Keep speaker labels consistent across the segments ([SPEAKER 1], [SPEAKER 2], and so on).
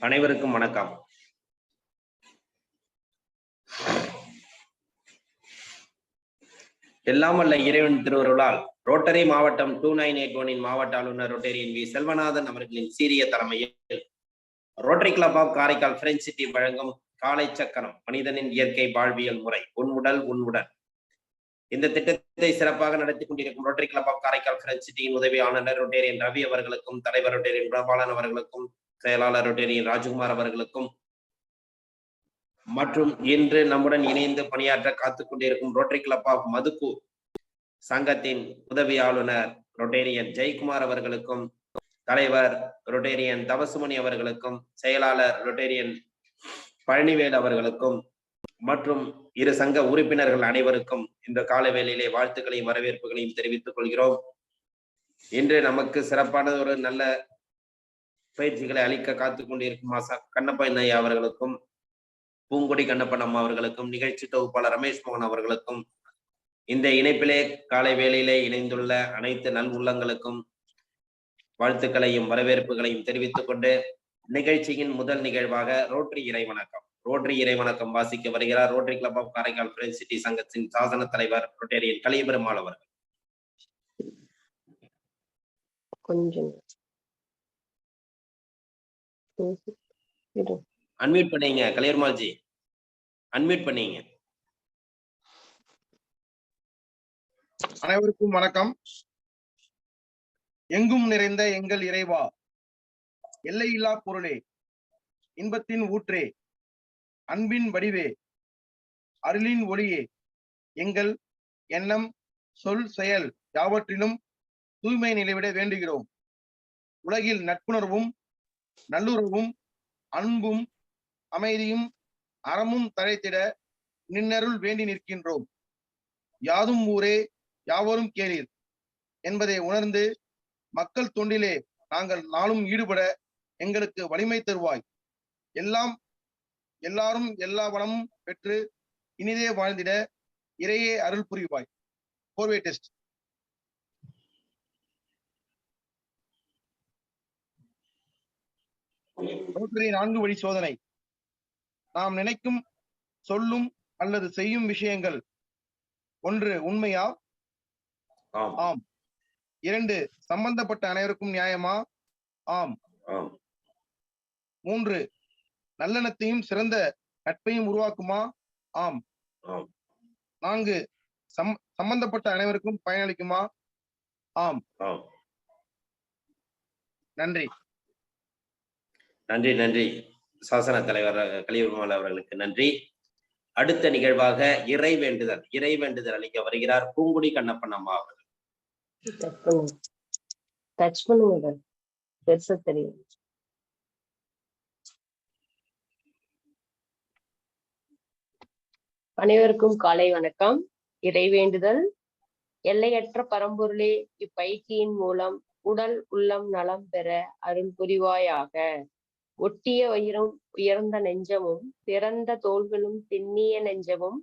[SPEAKER 1] அனைவருக்கும் வணக்கம். எல்லாம் வல்ல இறைவன் திருவருளால் ரோட்டரி மாவட்டம் 2981 மாவட்ட ஆளுநர் ரொட்டேரியன் வி செல்வநாதன் அவர்களின் சீரிய தலைமையில் Rotary Club of Karaikal French City வழங்கும் காலை சக்கரம் மனிதனின் இயற்கை வாழ்வியல் முறை உன்னுடன் இந்த திட்டத்தை சிறப்பாக நடத்தி கொண்டிருக்கும் Rotary Club of Karaikal French சிட்டியின் உதவி ஆளுநர் ரொட்டேரியன் ரவி அவர்களுக்கும், தலைவர் ரொட்டேரியன் பிரபாலன் அவர்களுக்கும், செயலாளர் ரொட்டேரியன் ராஜ்குமார் அவர்களுக்கும் மற்றும் இன்று நம்முடன் இணைந்து பணியாற்ற காத்துக் கொண்டிருக்கும் ரோட்டரி கிளப் ஆஃப் மதுக்கு சங்கத்தின் உதவி ஆளுநர் ரொட்டேரியன் ஜெயக்குமார் அவர்களுக்கும், தலைவர் ரொட்டேரியன் தவசுமணி அவர்களுக்கும், செயலாளர் ரொட்டேரியன் பழனிவேல் அவர்களுக்கும் மற்றும் இரு சங்க உறுப்பினர்கள் அனைவருக்கும் இந்த கால வேளையிலே வாழ்த்துக்களையும் வரவேற்புகளையும் தெரிவித்துக் கொள்கிறோம். இன்று நமக்கு சிறப்பான ஒரு நல்ல பயிற்சிகளை அளிக்க காத்துக் கொண்டிருக்கும் கண்ணப்பன் ஐயா அவர்களுக்கும், பூங்குடி கண்ணப்பன் அம்மா அவர்களுக்கும், நிகழ்ச்சி தொகுப்பாளர் ரமேஷ் மோகன் அவர்களுக்கும், இந்த இணைப்பிலே காலை வேளையிலே இணைந்துள்ள அனைத்து நல் உள்ளங்களுக்கும் வாழ்த்துக்களையும் வரவேற்புகளையும் தெரிவித்துக் கொண்டு நிகழ்ச்சியின் முதல் நிகழ்வாக ரோட்டரி இறைவணக்கம் வாசிக்க வருகிறார் Rotary Club of Karaikal French City சங்கத்தின் சாசன தலைவர் ரொட்டேரியன் கலியபெருமாள் அவர்கள். அன்மியூட் பண்ணீங்க கலியபெருமாள் ஜி, அன்மியூட் பண்ணீங்க.
[SPEAKER 2] அனைவருக்கும் வணக்கம். எங்கும் நிறைந்த எங்கள் இறைவா, எல்லையில்லா பொருளே, இன்பத்தின் ஊற்றே, அன்பின் வடிவே, அருளின் ஒளியே, எங்கள் எண்ணம் சொல் செயல் யாவற்றிலும் தூய்மை நிலைவிட வேண்டுகிறோம். உலகில் நட்புணர்வும் நல்லுறவும் அன்பும் அமைதியும் அறமும் தழைத்திட நின்னருள் வேண்டி நிற்கின்றோம். யாதும் ஊரே யாவரும் கேளீர் என்பதை உணர்ந்து மக்கள் தொண்டிலே நாங்கள் நாளும் ஈடுபட எங்களுக்கு வலிமை தருவாய். எல்லாரும் எல்லா வளமும் பெற்று இனிதே வாழ்ந்திட இறையே அருள் புரிவாய். Four way test. ரோட்டரி 4 வழி சோதனை. நாம் நினைக்கும் சொல்லும் அல்லது செய்யும் விஷயங்கள் 1 உண்மையா? ஆம். 2 சம்பந்தப்பட்ட அனைவருக்கும் நியாயமா? ஆம். 3 நல்லெண்ணத்தையும் சிறந்த நட்பையும் உருவாக்குமா? ஆம். 4 சம்பந்தப்பட்ட அனைவருக்கும் பயனளிக்குமா? ஆம். நன்றி.
[SPEAKER 1] நன்றி நன்றி சாசன தலைவர் கலியபெருமாள் அவர்களுக்கு நன்றி. அடுத்த நிகழ்வாக இறை வேண்டுதல் அளிக்க வருகிறார் பூங்குடி கண்ணப்பன் அம்மா அவர்கள்.
[SPEAKER 3] அனைவருக்கும் காலை வணக்கம். இறை வேண்டுதல். எல்லையற்ற பரம்பொருளே, இப்பயிற்சியின் மூலம் உடல் உள்ளம் நலம் பெற அருள் புரிவாயாக. ஒட்டிய வயிறும் உயர்ந்த நெஞ்சமும் திறந்த தோள்களும் திண்ணிய நெஞ்சமும்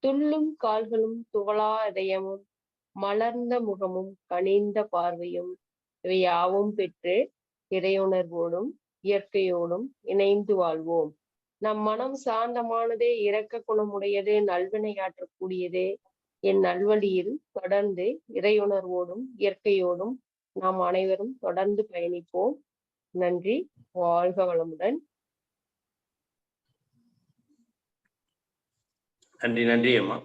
[SPEAKER 3] துள்ளும் கால்களும் துவளா இதயமும் மலர்ந்த முகமும் கனிந்த பார்வையும் இவை யாவும் பெற்று இறையுணர்வோடும் இயற்கையோடும் இணைந்து வாழ்வோம். நம் மனம் சாந்தமானதே, இரக்க குணமுடையது, நல்வினையாற்றக்கூடியது. என் நல்வழியில் தொடர்ந்து இறையுணர்வோடும் இயற்கையோடும் நாம் அனைவரும் தொடர்ந்து பயணிப்போம். நன்றி. வாழ்க வளமுடன்.
[SPEAKER 1] நன்றி அம்மா.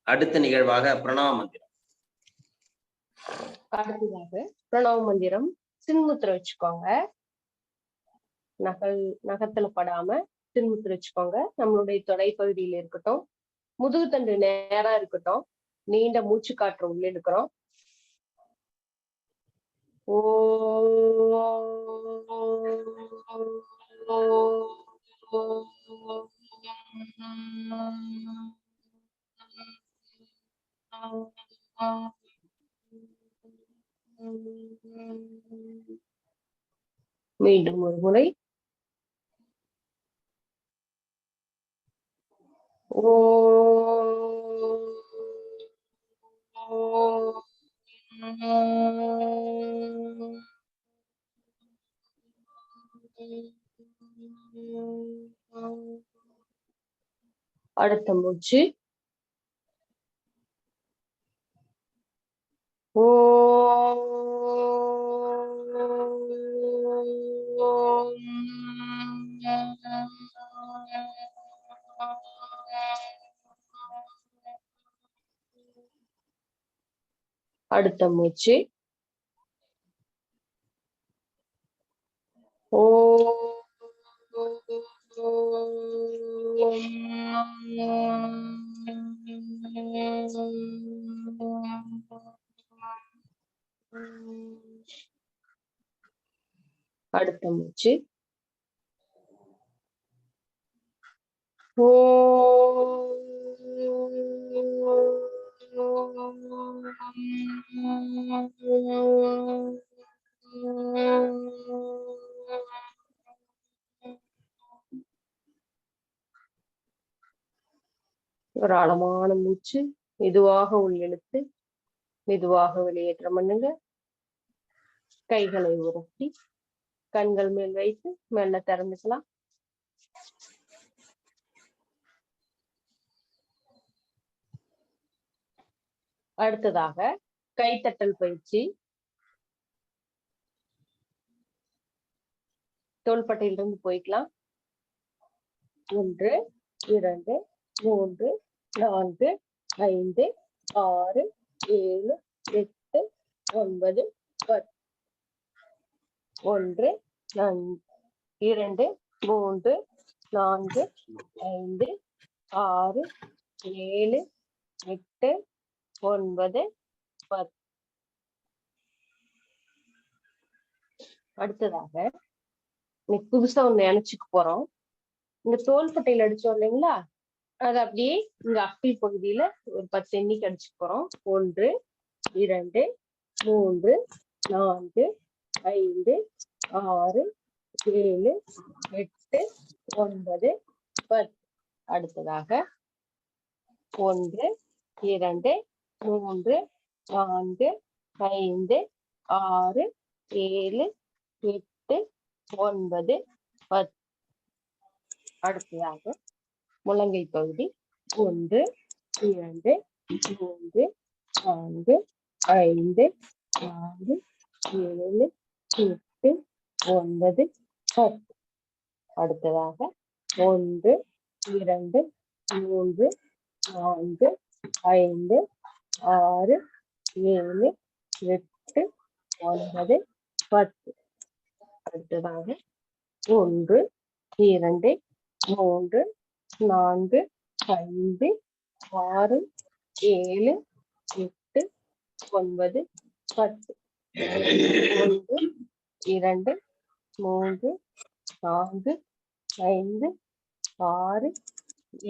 [SPEAKER 1] அடுத்த நிகழ்வாக பிரணவ மந்திரம்.
[SPEAKER 3] அடுத்ததாக பிரணவ மந்திரம். சின்முத்திரை வச்சுக்கோங்க. நகத்துல படாம சின்முத்திரை வச்சுக்கோங்க. நம்மளுடைய தொடைப்பகுதியில இருக்கட்டும். முதுகு தண்டு நேரா இருக்கட்டும். நீண்ட மூச்சு காற்று உள்ள எடுக்கிறோம். மீண்டும் ஒரு முறை. அடுத்த மூச்சு ஓ அடுத்த மூச்சு ஓ அடுத்த மூச்சு ஓ ஒரு ஆழமான மூச்சு மெதுவாக உள்ளிழுத்து மெதுவாக வெளியேற்றம் பண்ணுங்க. கைகளை உரசி கண்கள் மேல் வைத்து மெல்ல திறந்துக்கலாம். அடுத்ததாக கைத்தட்டல் பயிற்சி. தோள்பட்டையிலிருந்து போய்க்கலாம். 1 2 3 4 5 6 7 8 9 10. 1 2 3 4 5 6 7 8 9 10. அடுத்ததாக இன்னைக்கு புதுசா ஒண்ணு நினைச்சுக்க போறோம். இந்த தோள்பட்டையில அடிச்சோம் இல்லைங்களா, அது அப்படியே இங்க அப்பில் பகுதியில ஒரு 10 எண்ணிக்கை அடிச்சுக்க போறோம். 1 2 3 4 5 6 7 8 9 10. அடுத்ததாக 1 2 3 4 5 6 7 8 9 10. அடுத்ததாக முழங்கை பகுதி 1 2 3 4 5 6 7 8 9 10. அடுத்ததாக 1 2 3 4 5 6 7 8 9 10. அடுத்ததாக 1 2 3 4 5 6 7 8 9 10. 1 2 3 4 5 6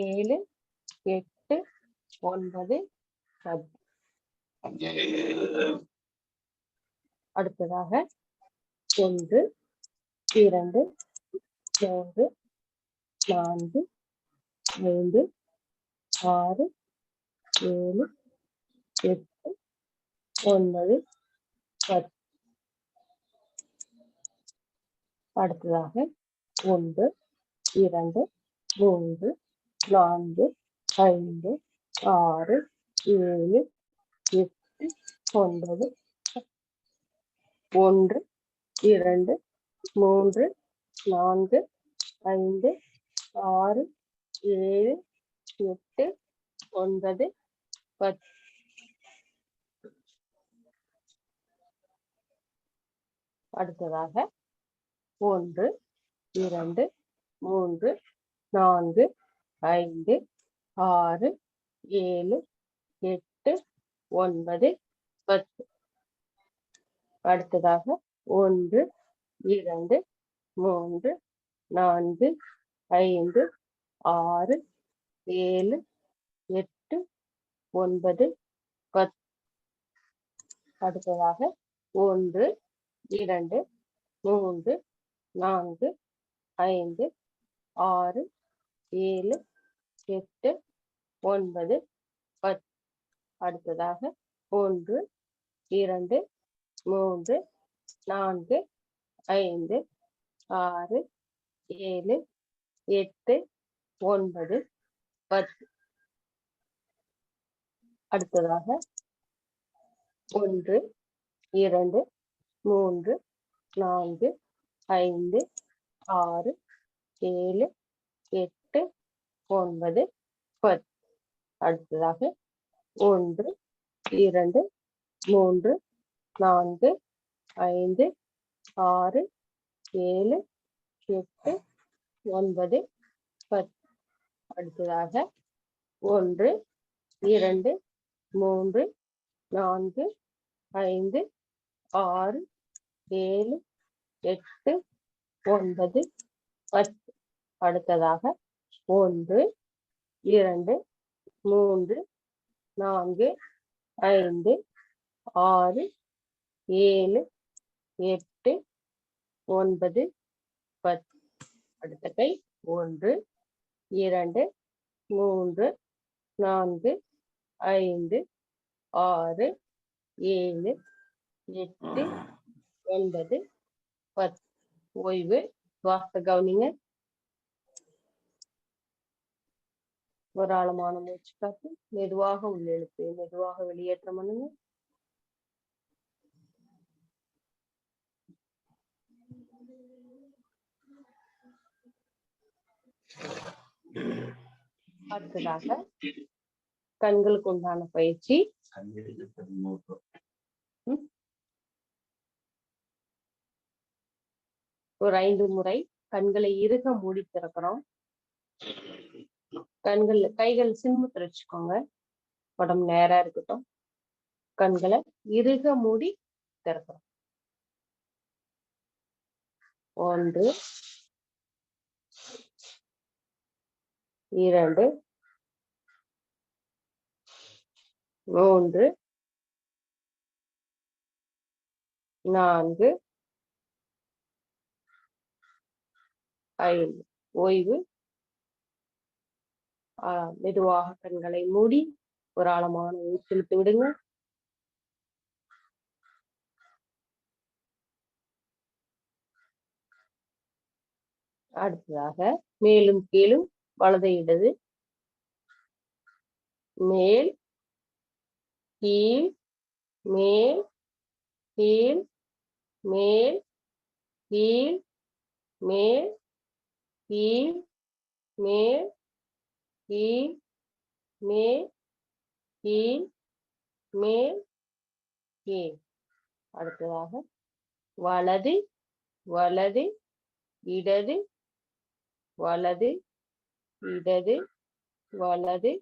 [SPEAKER 3] 7 8 9 10. அடுத்ததாக 1 2 3 4 5 6 7 8 9 10. அடுத்ததாக 1 2 3 4 5 6 7 8 9 1 2 3 4 5 6 7 8 9 10. அடுத்ததாக 1 2 3 4 5 6 7 8 9 10. அடுத்ததாக 1 2 3 4 5 6 7 8 9 10. அடுத்ததாக 1 2 3 4 5 6 7 8 9 10. அடுத்ததாக 1 2 3 4 5 6 7 8 9 10. அடுத்ததாக 1 2 3 4 5 6 7 8 9 10. அடுத்ததாக 1 2 3 4 5 6 7 8 9 10. அடுத்ததாக 1 2 3 4 5 6 7 8 9 10. அடுத்ததாக 1 2 3 4 5 6 7 8 9 10. அடுத்த கை 1 2 3 4 5 6 7 8 9 10. ஓய்வு. சுவாச கவனிங்க. ஒரு ஆழமான மூச்சு காத்து மெதுவாக உள்ளிழுத்து மெதுவாக வெளியேற்றம் பண்ணுங்க. அடுத்ததாக கண்களுக்கு உண்டான பயிற்சி. ஒரு 5 முறை கண்களை இறுக மூடி திறக்கிறோம். கைகள் சின்முத்திரை வச்சுக்கோங்க. உடம்பு நேரா இருக்கட்டும். கண்களை இறுக மூடி திறக்கிறோம். 1 2 3 4 5. ஓய்வு. மெதுவாக கண்களை மூடி ஒரு ஆழமான இழுத்து விடுங்க. அடுத்ததாக மேலும் கீழும் வலது இடது மேல் கீழ் மேல் கீழ் மேல் கீழ் மேல் கீழ் மேல் கீழ் மேல் கீழ் மேல் கீழ். அடுத்ததாக வலது வலது இடது வலது இடது வலது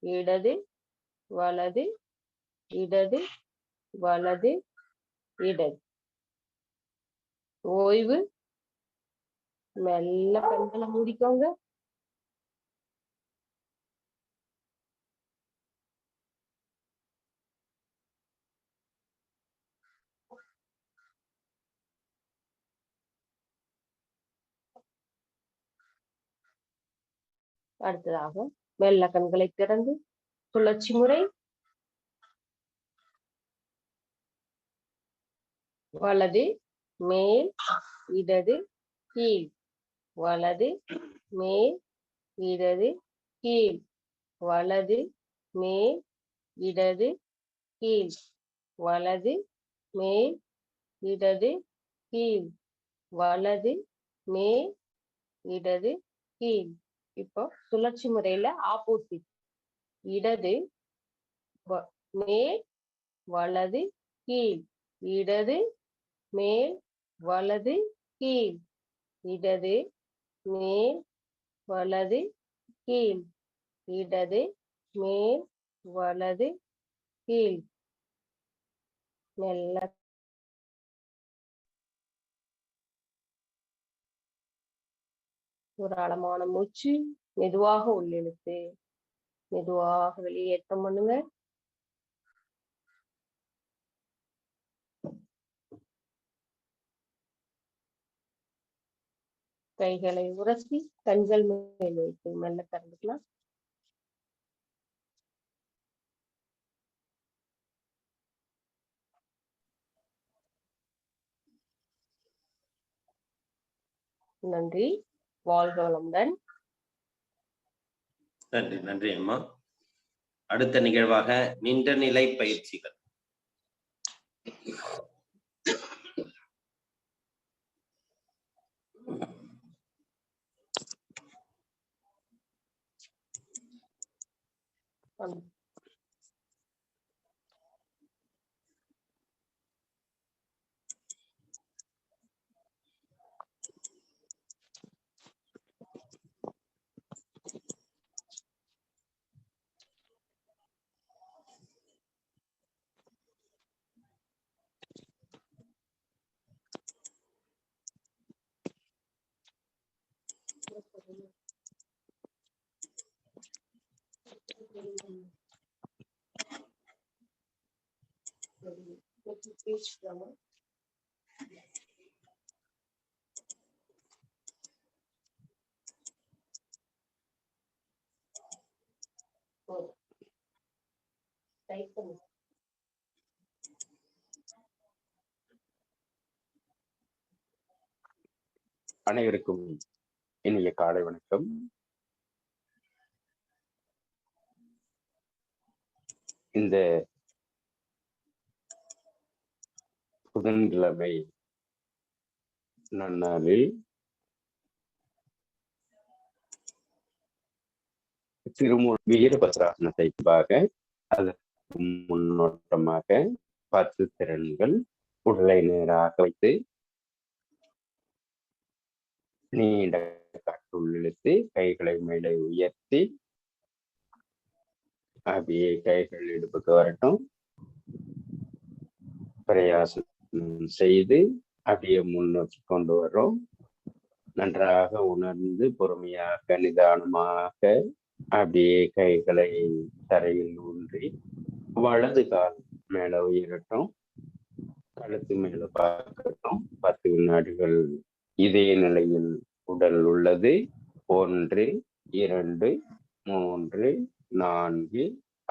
[SPEAKER 3] இடது வலது இடது வலது இடது. ஓய்வு. மெல்ல கண்களை மூடிக்கோங்க. அடுத்ததாக மெல்ல கண்களை திறந்து சுழற்சி முறை. வலது மேல் இடது கீழ் வலது மேல் இடது கீழ் வலது மேல் இடது கீழ் வலது மேல் இடது கீழ் வலது மேல் இடது கீழ். இப்போ சுழற்சி முறையில ஆப்போசிட். இடது மேல் வலது கீழ் இடது மேல் வலது கீழ் இடது மேல் வலது கீழ் இடது மேல் வலது கீழ். மெல்ல ஒரு ஆழமான மூச்சு மெதுவாக உள்ளிழுத்து மெதுவாக வெளியேற்றம் பண்ணுங்க. கைகளை உரசி கண்கள் மேல் வைத்து மெல்ல திறந்துக்கலாம். நன்றி. வாழ்க வளமுடன்.
[SPEAKER 1] நன்றி நன்றி அம்மா. அடுத்த நிகழ்வாக நின்ற நிலை பயிற்சிகள்.
[SPEAKER 4] அனைவருக்கும் இனிய காலை வணக்கம். இந்த புதன்கிழமை நன்னாளில் வீரபத்ராசனத்தை அதற்கு முன்னோட்டமாக 10 திறன்கள் உடலை நேராக வைத்து நீண்ட காற்றுள் இழுத்து கைகளை மேலே உயர்த்தி அப்படியே கைகள் இடுப்புக்கு வரட்டும். பிரயாசம் செய்து அப்படியே முன்னோக்கி கொண்டு வரோம். நன்றாக உணர்ந்து பொறுமையாக நிதானமாக அப்படியே கைகளை தரையில் ஊன்றி வலது கால் மேல உயரட்டும், கழுத்து மேல பார்க்கட்டும். 10 வினாடிகள் இதே நிலையில் உடல் உள்ளது. 1 2 3 4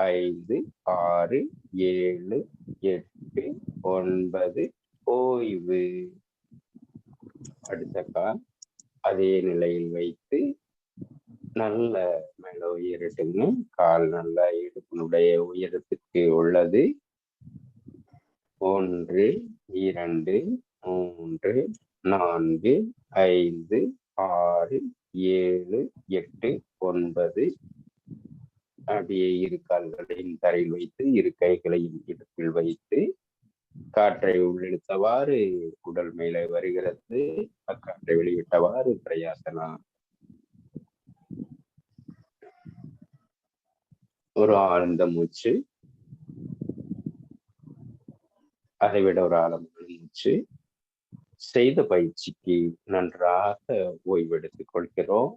[SPEAKER 4] 5 6 7 8 9 ஓய்வு. அடுத்த கால் அதே நிலையில் வைத்து நல்ல மேல உயரட்டுங்க. கால் நல்ல இடுப்பினுடைய உயரத்துக்கு உள்ளது. 1 2 3 4 5 6 7 8 9 அப்படியே இரு கால்களையும் தரையில் வைத்து இரு கைகளையும் இடுப்பில் வைத்து காற்றை உள்ளிழுத்தவாறு உடல் மேலே வருகிறது. காற்றை வெளியிட்டவாறு பிரயாசனா. ஒரு ஆழ்ந்த மூச்சு, அதைவிட ஒரு ஆழமான மூச்சு. செய்த பயிற்சிக்கு நன்றாக ஓய்வெடுத்துக் கொள்கிறோம்.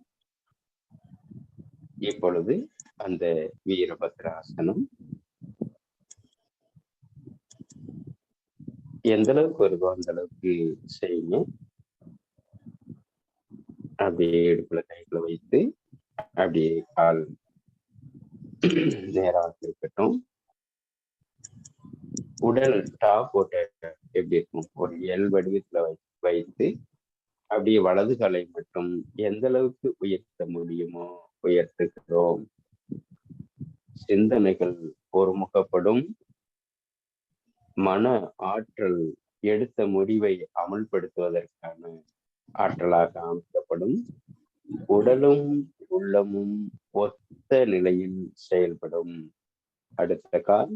[SPEAKER 4] இப்பொழுது அந்த வீரபத்ராசனம் எந்த அளவுக்கு வருதோ அந்த அளவுக்கு செய்யுங்க. அப்படியே இடுப்புல கைகளை வைத்து அப்படியே கால் நேராக இருக்கட்டும். உடல் டாப் போட்ட எப்படி இருக்கும், ஒரு எல் வடிவத்துல வைத்து அப்படியே வலது காலை மட்டும் எந்த அளவுக்கு உயர்த்த முடியுமோ உயர்த்துகிறோம். சிந்தனைகள் ஒருமுகப்படும். மன ஆற்றல் எடுத்த முடிவை அமல்படுத்துவதற்கான ஆற்றலாக அமைக்கப்படும். உடலும் உள்ளமும் ஒத்த நிலையில் செயல்படும். அடுத்த கால்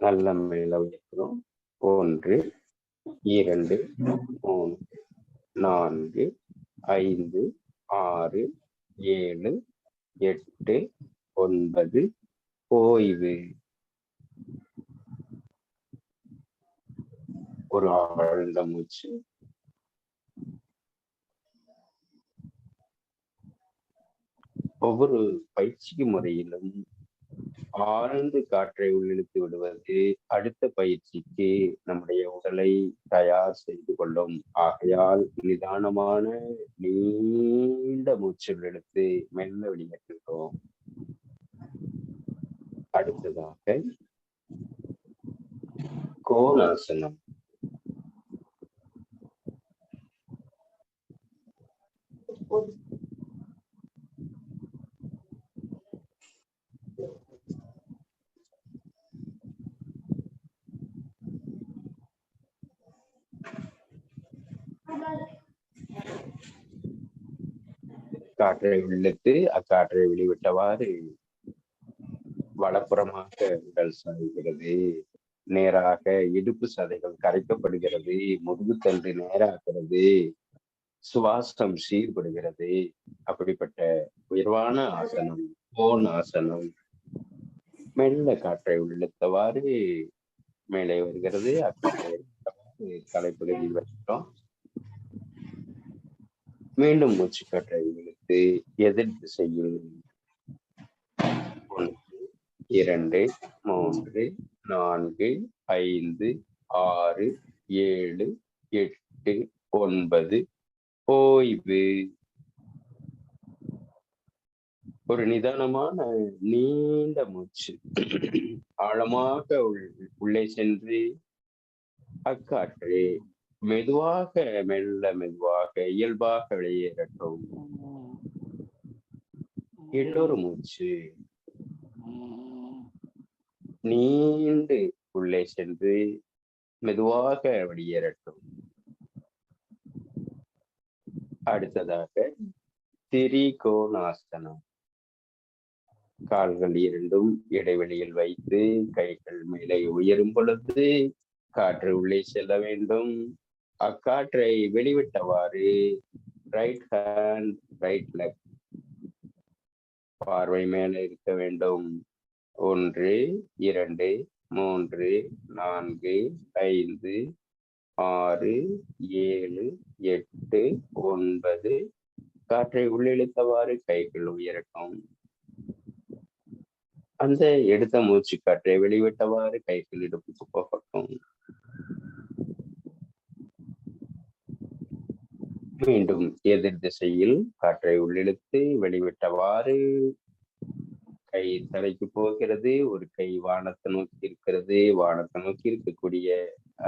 [SPEAKER 4] நல்ல மேல உயர்த்துறோம். 1 2 3 4 5 6 7 8 9 ஓய்வு. ஒரு ஆழ்ந்த மூச்சு. ஒவ்வொரு பயிற்சி முறையிலும் ஆழ்ந்து காற்றை உள்ளிழுத்து விடுவது அடுத்த பயிற்சிக்கு நம்முடைய உடலை தயார் செய்து கொள்ளும். ஆகையால் நிதானமான நீண்ட மூச்சு இழுத்து மெல்ல வெளியேற்றுகிறோம். அடுத்ததாக கோணாசனம். காற்றை உள்ளிட்டு அக்காற்றை வெளிவிட்டவாறு வலப்புறமாக உடல் சாய்கிறது, நேராக இடுப்பு சதைகள் கரைக்கப்படுகிறது, முதுகுத்தண்டு நேராகிறது, சுவாசம் சீர்படுகிறது. அப்படிப்பட்ட உயர்வான ஆசனம் கோன் ஆசனம். மெல்ல காற்றை உள்ளிட்டவாறு மேலே வருகிறது, அக்காற்றை தலைப்பகுதியில் வச்சிட்டோம். மீண்டும் மூச்சு காற்றை இழுத்து எதிர் திசையில் 1 2 3 4 5 6 7 8 9 ஓய்வு. ஒரு நிதானமான நீண்ட மூச்சு ஆழமாக உள்ளே சென்று அக்காற்றை மெதுவாக மெதுவாக இயல்பாக வெளியேறட்டும். இன்னொரு மூச்சு நீண்டு உள்ளே சென்று மெதுவாக வெளியேறட்டும். அடுத்ததாக திரிகோணாசனம். கால்கள் இரண்டும் இடைவெளியில் வைத்து கைகள் மேலே உயரும் பொழுது காற்று உள்ளே செல்ல வேண்டும். அக்காற்றை வெளிவிட்டவாறு ரைட் ஹேண்ட் ரைட் லெக் பார்வை மேலே இருக்க வேண்டும். 1 2 3 4 5 6 7 8 9 காற்றை உள்ளிழுத்தவாறு கைகள் உயரட்டும். அந்த எடுத்த மூச்சு காற்றை வெளிவிட்டவாறு கைகள் இடுப்புக்கு போகட்டும். மீண்டும் எதிர் திசையில் காற்றை உள்ளிழுத்து வெளிவிட்டவாறு கை தலைக்கு போகிறது. ஒரு கை வானத்தை நோக்கி இருக்கிறது. வானத்தை நோக்கி இருக்கக்கூடிய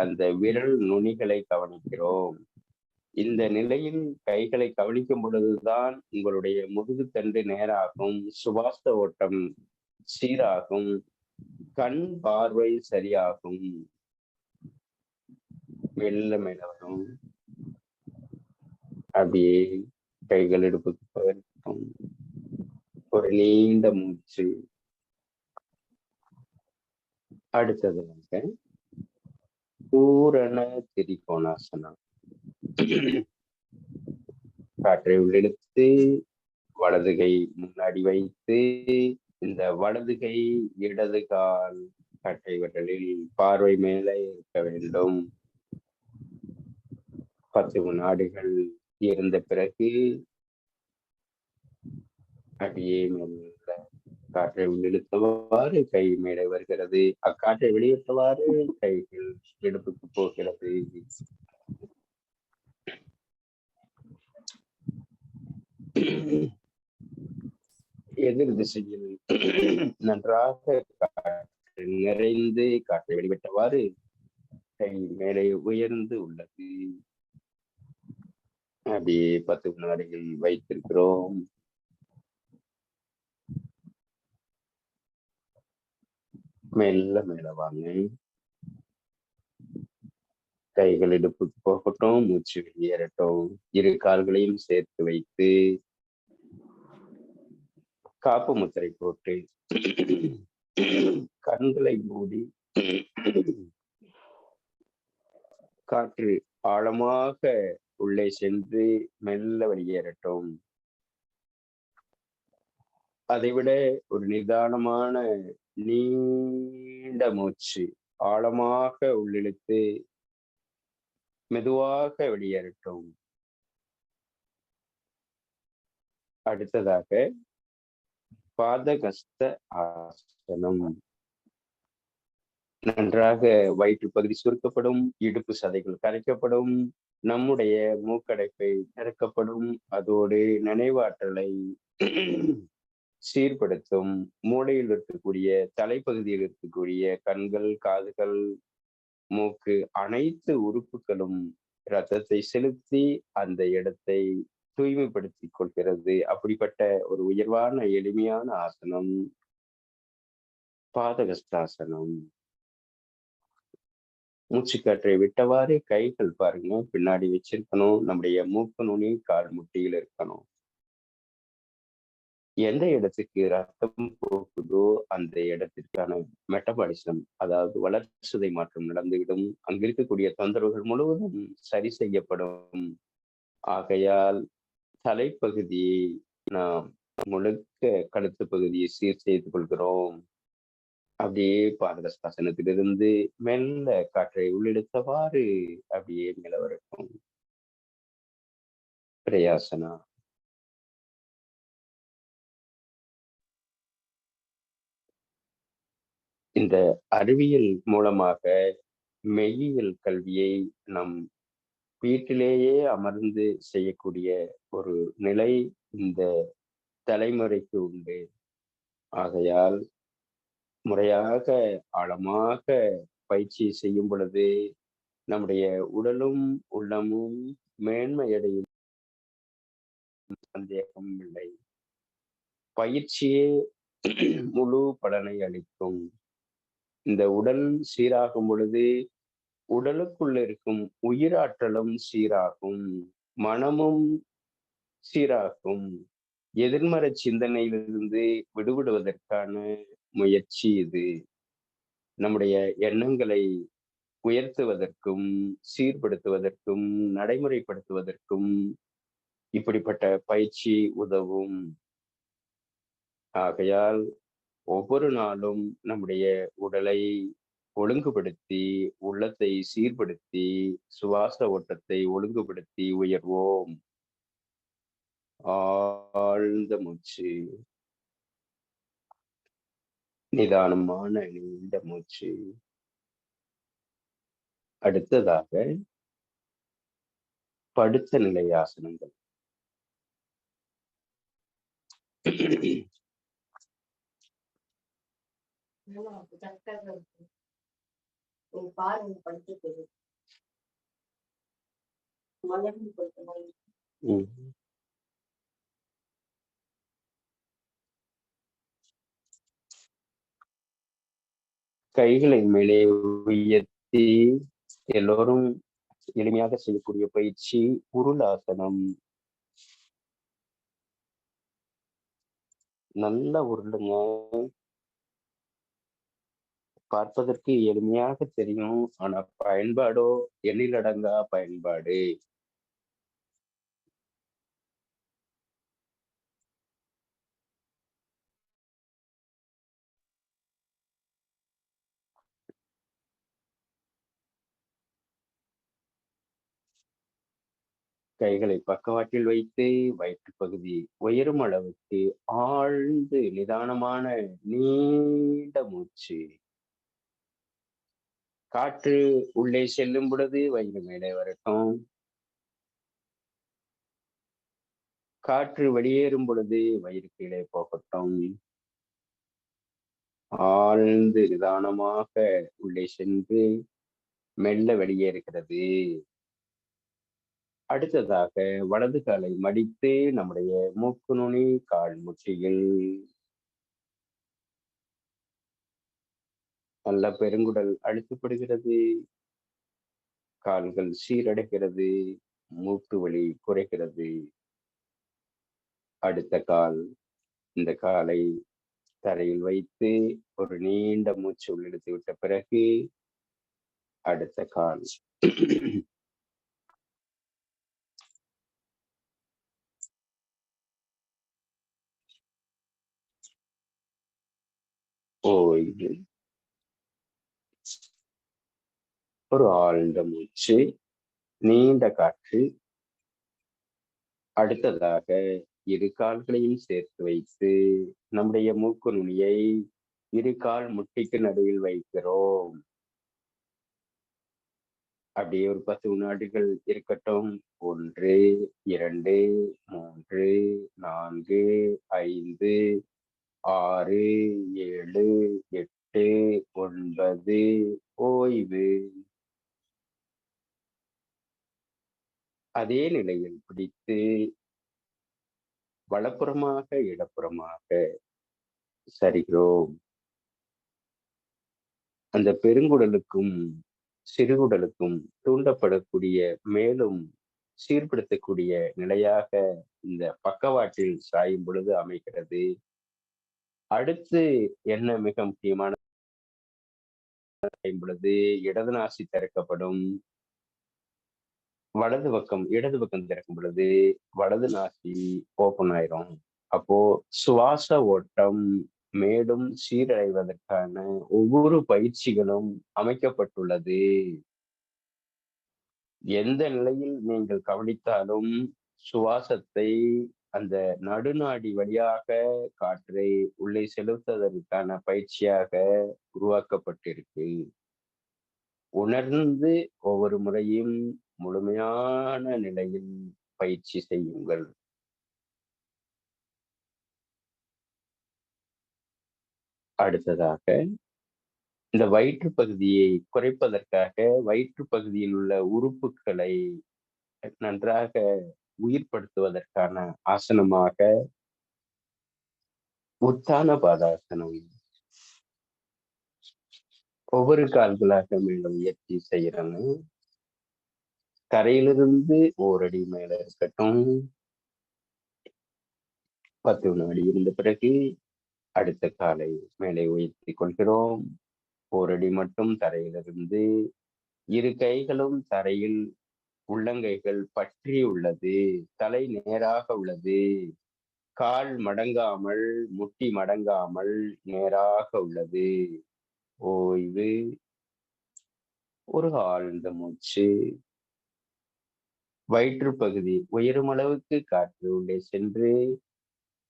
[SPEAKER 4] அந்த விரல் நுனிகளை கவனிக்கிறோம். இந்த நிலையில் கைகளை கவனிக்கும் பொழுதுதான் உங்களுடைய முதுகுத்தண்டு நேராகும், சுவாச ஓட்டம் சீராகும், கண் பார்வை சரியாகும். மெல்ல வரும். அப்படியே கைகள் இடுப்புக்கு போயிருக்கும். ஒரு நீண்ட மூச்சு. அடுத்ததாக பூரண திரிகோணாசனம். காற்றை உள்ளிழுத்து வலது கை முன்னாடி வைத்து இந்த வலது கை இடது கால் கட்டை விரலில் பார்வை மேலே இருக்க வேண்டும். 10 வினாடிகள் இருந்த பிறகு அப்படியே மெல்ல காற்றை உள்ளிழுத்தவாறு கை மேலே வருகிறது. அக்காற்றை வெளியிட்டவாறு கைகள் இடுப்புக்கு போகிறது. எதிர் திசையில் நன்றாக காற்று நிறைந்து காற்றை வெளிவிட்டவாறு கை மேலே உயர்ந்து உள்ளது. அப்படியே 10 வினாடிகள் வைத்திருக்கிறோம். மெல்ல மேல வாங்க. கைகள் இடுப்புக்கு போகட்டும். மூச்சு வெளியேறட்டும். இரு கால்களையும் சேர்த்து வைத்து காப்பு முத்திரை போட்டு கண்களை மூடி காற்று ஆழமாக உள்ளே சென்று மெல்ல வெளியேறட்டும். அதைவிட ஒரு நிதானமான நீண்ட மூச்சு ஆழமாக உள்ளிழுத்து மெதுவாக வெளியேறட்டும். அடுத்ததாக பாதகஸ்த ஆசனம். நன்றாக வயிற்று பகுதி சுருக்கப்படும், இடுப்பு சதைகள் கரைக்கப்படும், நம்முடைய மூக்கடைப்பை திறக்கப்படும். அதோடு நினைவாற்றலை சீர்படுத்தும். மூளையில் இருக்கக்கூடிய தலைப்பகுதியில் இருக்கக்கூடிய கண்கள், காதுகள், மூக்கு அனைத்து உறுப்புகளும் இரத்தத்தை செலுத்தி அந்த இடத்தை தூய்மைப்படுத்திக் கொள்கிறது. அப்படிப்பட்ட ஒரு உயர்வான எளிமையான ஆசனம் பாதகஸ்தாசனம். மூச்சுக்காற்றை விட்டவாறு கைகள் பாருங்க பின்னாடி வச்சிருக்கணும். நம்முடைய மூக்கு நுனி கால் முட்டியில் இருக்கணும். எந்த இடத்துக்கு ரத்தம் போகுதோ அந்த இடத்திற்கான மெட்டபாலிசம், அதாவது வளர்ச்சிதை மாற்றம் நடந்துவிடும். அங்க இருக்கக்கூடிய தொந்தரவுகள் முழுவதும் சரி செய்யப்படும். ஆகையால் தலைப்பகுதியை நாம் முழுக்க கழுத்து பகுதியை சீர் செய்து கொள்கிறோம். அப்படியே பாதகஸ்தாசனத்திலிருந்து மெல்ல காற்றை உள்ளிழுத்தவாறு அப்படியே மேல வரட்டும். பிரயாசனா. இந்த அறிவியல் மூலமாக மெய்யியல் கல்வியை நம் வீட்டிலேயே அமர்ந்து செய்யக்கூடிய ஒரு நிலை இந்த தலைமுறைக்கு உண்டு. ஆகையால் முறையாக ஆழமாக பயிற்சி செய்யும் பொழுது நம்முடைய உடலும் உள்ளமும் மேன்மையடையும், சந்தேகம் இல்லை. பயிற்சியே முழு பலனை அளிக்கும். இந்த உடல் சீராகும் பொழுது உடலுக்குள்ள இருக்கும் உயிராற்றலும் சீராகும், மனமும் சீராகும். எதிர்மறை சிந்தனையிலிருந்து விடுபடுவதற்கான முயற்சி இது. நம்முடைய எண்ணங்களை உயர்த்துவதற்கும் சீர்படுத்துவதற்கும் நடைமுறைப்படுத்துவதற்கும் இப்படிப்பட்ட பயிற்சி உதவும். ஆகையால் ஒவ்வொரு நாளும் நம்முடைய உடலை ஒழுங்குபடுத்தி, உள்ளத்தை சீர்படுத்தி, சுவாச ஓட்டத்தை ஒழுங்குபடுத்தி உயர்வோம். ஆழ்ந்த மூச்சு, நிதானமான நீண்ட மூச்சு. அடுத்ததாக படுத்த நிலை ஆசனங்கள். கைகளை மேலே உயர்த்தி எல்லோரும் எளிமையாக செய்யக்கூடிய பயிற்சி உருளாசனம். நல்லா உருளுங்க. பார்ப்பதற்கு எளிமையாக தெரியும், ஆனா பயன்பாடோ எண்ணிலடங்கா பயன்பாடு. கைகளை பக்கவாட்டில் வைத்து வயிற்று பகுதி உயரும் அளவுக்கு ஆழ்ந்து நிதானமான நீண்ட மூச்சு. காற்று உள்ளே செல்லும் பொழுது வயிறு மேலே வரட்டும், காற்று வெளியேறும் பொழுது வயிறு கீழே போகட்டும். ஆழ்ந்து நிதானமாக உள்ளே சென்று மெல்ல வெளியேறுகிறது. அடுத்ததாக வலது காலை மடித்து நம்முடைய மூக்கு நுனி கால் முட்டியில் நல்ல பெருங்குடல் அழுத்தப்படுகிறது, கால்கள் சீரடைகிறது, மூட்டு வலி குறைகிறது. அடுத்த கால், இந்த காலை தரையில் வைத்து ஒரு நீண்ட மூச்சு உள்ளெடுத்து விட்ட பிறகு அடுத்த கால். ஓய்வு. ஒரு ஆழ்ந்த மூச்சு, நீண்ட காற்று. அடுத்ததாக இரு கால்களையும் சேர்த்து வைத்து நம்முடைய மூக்கு நுனியை இரு கால் முட்டிக்கு நடுவில் வைக்கிறோம். அப்படியே ஒரு 10 வினாடிகள் இருக்கட்டும். 1, 2, 3, 4, 5, 6, 7, 8, 9. ஓய்வு. அதே நிலையில் பிடித்து வலப்புறமாக இடப்புறமாக சரிகிறோம். அந்த பெருங்குடலுக்கும் சிறுகுடலுக்கும் தூண்டப்படக்கூடிய மேலும் சீர்படுத்தக்கூடிய நிலையாக இந்த பக்கவாட்டில் சாயும் பொழுது அமைகிறது. அடுத்து என்ன மிக முக்கியமான பொழுது இடது நாசி திறக்கப்படும். இடது பக்கம் திறக்கும் பொழுது வலது நாசி ஓபன் ஆயிரும். அப்போ சுவாச ஓட்டம் மேலும் சீரடைவதற்கான ஒவ்வொரு பயிற்சிகளும் அமைக்கப்பட்டுள்ளது. எந்த நிலையில் நீங்கள் கவனித்தாலும் சுவாசத்தை அந்த நடுநாடி வழியாக காற்றை உள்ளே செலுத்துவதற்கான பயிற்சியாக உருவாக்கப்பட்டிருக்கு. உணர்ந்து ஒவ்வொரு முறையும் முழுமையான நிலையில் பயிற்சி செய்யுங்கள். அடுத்ததாக இந்த வயிற்று பகுதியை குறைப்பதற்காக வயிற்று பகுதியில் உள்ள உறுப்புகளை நன்றாக உயிர்ப்படுத்துவதற்கான ஆசனமாக உத்தான பாதாசனம். ஒவ்வொரு கால்களாக மேல உயர்த்தி செய்யறேன்னு தரையிலிருந்து ஓரடி மேல இருக்கட்டும். 10 வினாடி இருந்த பிறகு அடுத்த காலை மேலே உயர்த்தி கொள்கிறோம். ஓரடி மட்டும் தரையிலிருந்து இரு கைகளும் தரையில் உள்ளங்கைகள் பற்றி உள்ளது. தலை நேராக உள்ளது. கால் மடங்காமல் முட்டி மடங்காமல் நேராக உள்ளது. ஓய்வு. ஒரு ஆழ்ந்த மூச்சு. வயிற்று பகுதி உயரும் அளவுக்கு காற்று உள்ளே சென்று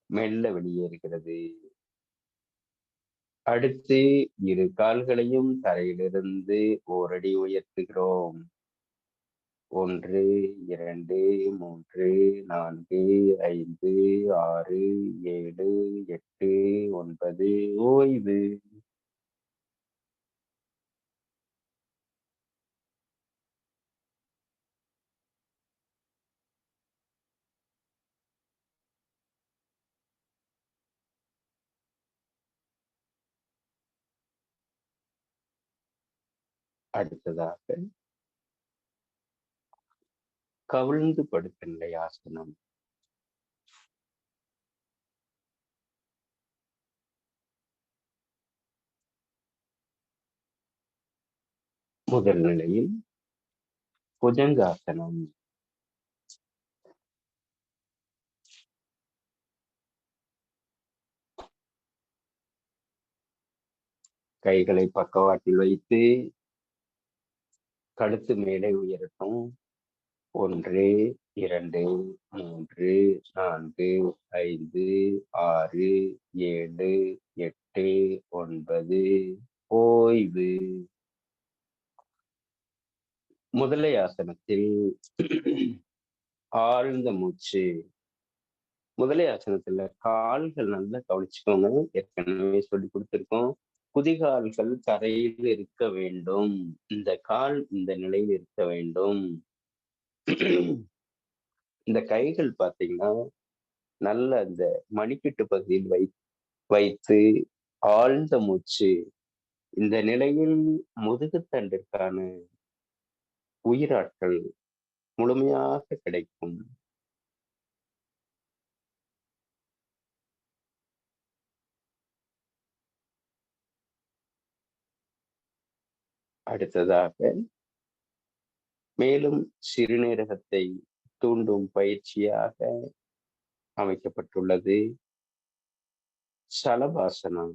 [SPEAKER 4] மெல்ல வெளியேறுகிறது. அடுத்து இரு கால்களையும் தரையிலிருந்து ஓரடி உயர்த்துகிறோம். 1, 2, 3, 4, 5, 6, 7, 8, 9. ஓய்வு. அடுத்ததாக கவிழ்ந்து படுத்த நிலை ஆசனம். முதல் நிலையில் புஜங்காசனம். கைகளை பக்கவாட்டில் வைத்து கழுத்து மேலே உயரட்டும். 1, 2, 3, 4, 5, 6, 7, 8, 9. ஓய்வு. முதலை ஆசனத்தில் ஆழ்ந்த மூச்சு. முதலை ஆசனத்துல கால்கள் நல்லா கவனிச்சுக்கோங்க. ஏற்கனவே சொல்லி கொடுத்திருக்கோம். குதிகால்கள் தரையில் இருக்க வேண்டும். இந்த கால் இந்த நிலையில் இருக்க வேண்டும். இந்த கைகள் பாத்தீங்கன்னா நல்ல அந்த மணிக்கட்டு பகுதியில் வைத்து ஆழ்ந்த மூச்சு. இந்த நிலையில் முதுகுத்தண்டிற்கான உயிராற்றல் முழுமையாக கிடைக்கும். அடுத்ததாக மேலும் சிறுநீரகத்தை தூண்டும் பயிற்சியாக அமைக்கப்பட்டுள்ளது சலபாசனம்.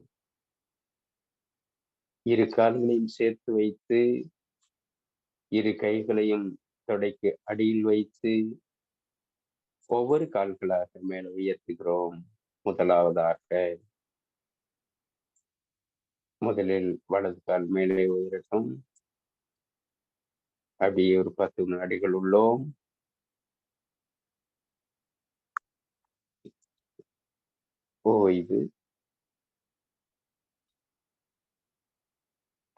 [SPEAKER 4] இரு கால்களையும் சேர்த்து வைத்து இரு கைகளையும் தொடைக்கு அடியில் வைத்து ஒவ்வொரு கால்களாக மேல உயர்த்துகிறோம். முதலாவதாக முதலில் வலது கால் மேலே உயரட்டும். அப்படியே ஒரு 10 வினாடிகள் உள்ளோம். ஓய்வு.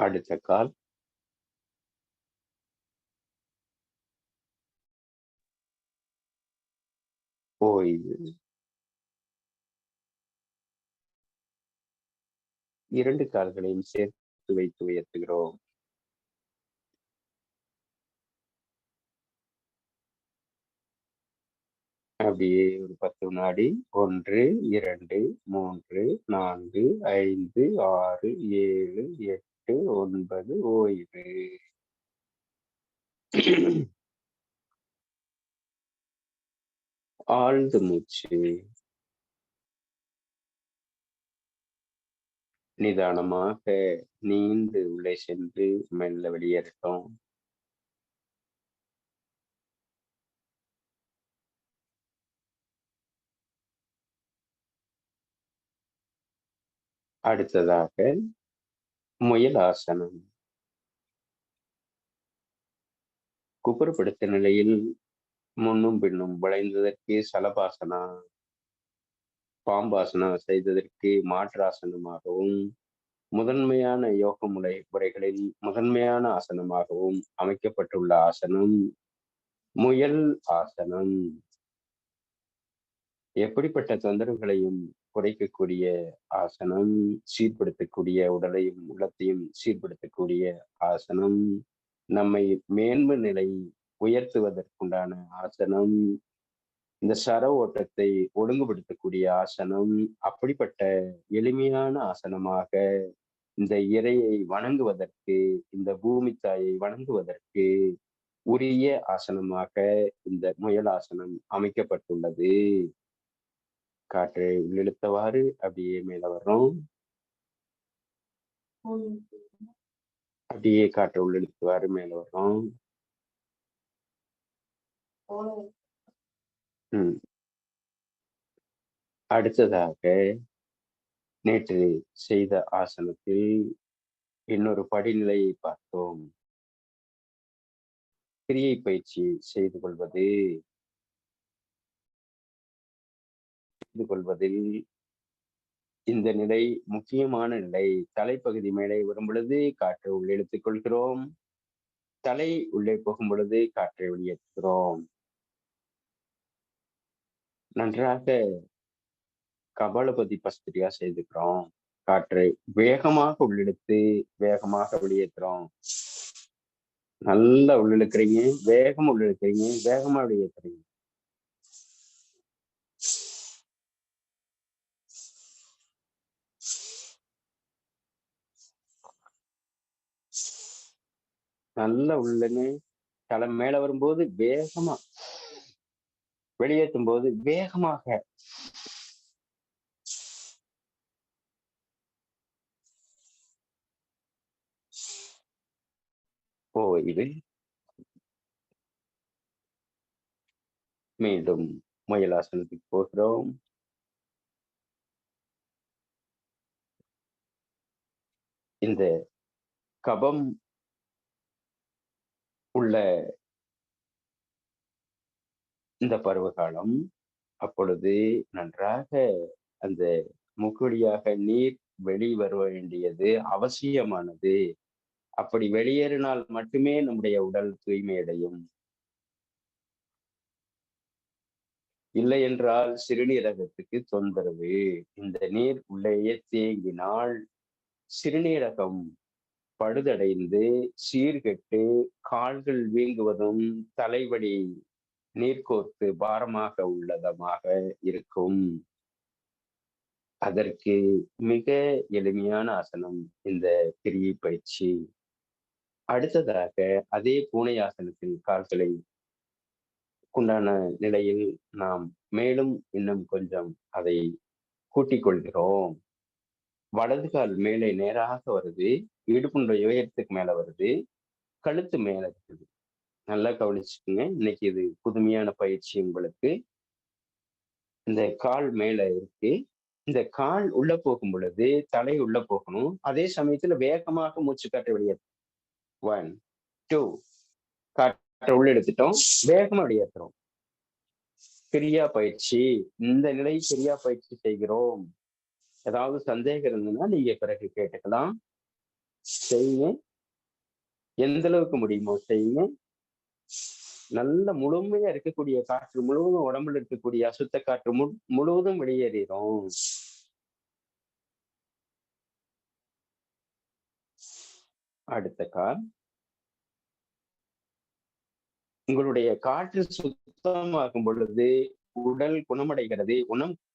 [SPEAKER 4] அடுத்த கால். ஓய்வு. 2 கால்களையும் சேர்த்து வைத்து உயர்த்துகிறோம். அப்படியே ஒரு 10 வினாடி. 1, 2, 3, 4, 5, 6, 7, 8, 9 ஓய்வு. ஆழ்ந்த மூச்சு. நிதானமாக நீண்டு உள்ளே சென்று மெல்ல வெளியேறட்டும். அடுத்ததாக முயல் ஆசனம். குப்புறப்படுத்த நிலையில் முன்னும் பின்னும் வளைந்ததற்கு சலபாசனா, பாம்பாசனா செய்ததற்கு மாற்றாசனமாகவும், முதன்மையான யோக முறைகளில் முதன்மையான ஆசனமாகவும் அமைக்கப்பட்டுள்ள ஆசனம் முயல் ஆசனம். எப்படிப்பட்ட தொந்தரவுகளையும் குறைக்கக்கூடிய ஆசனம், சீர்படுத்தக்கூடிய உடலையும் உள்ளத்தையும் சீர்படுத்தக்கூடிய ஆசனம், நம்மை மேன்மை நிலை உயர்த்துவதற்குண்டான ஆசனம், இந்த சர ஓட்டத்தை ஒழுங்குபடுத்தக்கூடிய ஆசனம். அப்படிப்பட்ட எளிமையான ஆசனமாக இந்த இறையை வணங்குவதற்கு, இந்த பூமி தாயை வணங்குவதற்கு உரிய ஆசனமாக இந்த முயல் ஆசனம் அமைக்கப்பட்டுள்ளது. காற்றை உள்ளிழுத்தவாறு அப்படியே மேல வர்றோம். அப்படியே காற்றை உள்ளிழுத்தவாறு மேல வர்றோம். அடுத்ததாக நேற்று செய்த ஆசனத்தில் இன்னொரு படிநிலையை பார்த்தோம். கிரியை பயிற்சி செய்து கொள்வதில் இந்த நிலை முக்கியமான நிலை. தலைப்பகுதி மேலே வரும் பொழுது காற்றை உள்ளிழுத்துக் கொள்கிறோம், தலை உள்ளே போகும் பொழுது காற்றை வெளியேற்றுகிறோம். நன்றாக கபாலபதி பஸ்திரியா செய்துக்கிறோம். காற்றை வேகமாக உள்ளிழுத்து வேகமாக வெளியேற்றுறோம். நல்லா உள்ளிழுக்கிறீங்க, வேகமா உள்ளிழுக்கிறீங்க, வேகமா வெளியேற்றுறீங்க. நல்லா உள்ளன்னு தலை மேல வரும்போது வேகமா, வெளியேற்றும் போது வேகமாக. இது மீண்டும் முயலாசனத்துக்கு போகிறோம். இந்த கபம் உள்ள இந்த பருவகாலம், அப்பொழுது நன்றாக அந்த மூக்குவழியாக நீர் வெளிவர வேண்டியது அவசியமானது. அப்படி வெளியேறினால் மட்டுமே நம்முடைய உடல் தூய்மை அடையும். இல்லை என்றால் சிறுநீரகத்துக்கு தொந்தரவு. இந்த நீர் உள்ளேயே தேங்கினால் சிறுநீரகம் பழுதடைந்து சீர்கெட்டு கால்கள் வீங்குவதும் தலைவலி நீர்கோர்த்து பாரமாக உள்ளதமாக இருக்கும். அதற்கு மிக எளிமையான ஆசனம் இந்த கிரியை பயிற்சி. அடுத்ததாக அதே பூனை ஆசனத்தில் கால்களை உண்டான நிலையில் நாம் மேலும் இன்னும் கொஞ்சம் அதை கூட்டிக் கொள்கிறோம். வலது கால் மேலே நேராக வருது, இடுப்புடைய உயரத்துக்கு மேல வருது, கழுத்து மேல இருக்குது. நல்லா கவனிச்சுக்குங்க. இன்னைக்கு இது புதுமையான பயிற்சி உங்களுக்கு. இந்த கால் மேல இருக்கு, இந்த கால் உள்ள போகும் பொழுது தலை உள்ள போகணும். அதே சமயத்துல வேகமாக மூச்சு காற்றை வெளியேற்றும். 1, 2 காற்றை உள்ள எடுத்துட்டோம், வேகமா வெளியேற்றுறோம். கிரியா பயிற்சி. இந்த நிலை கிரியா பயிற்சி செய்கிறோம். ஏதாவது சந்தேகம் இருந்ததுன்னா நீங்க பிறகு கேட்டுக்கலாம். செய்யுங்க, எந்த அளவுக்கு முடியுமோ செய்யுங்க. நல்ல முழுமையா இருக்கக்கூடிய காற்று முழுவதும், உடம்புல இருக்கக்கூடிய அசுத்த காற்று முழுவதும் வெளியேறிடும். அடுத்த கால். உங்களுடைய காற்று சுத்தமாகும் பொழுது உடல் குணமடைகிறது.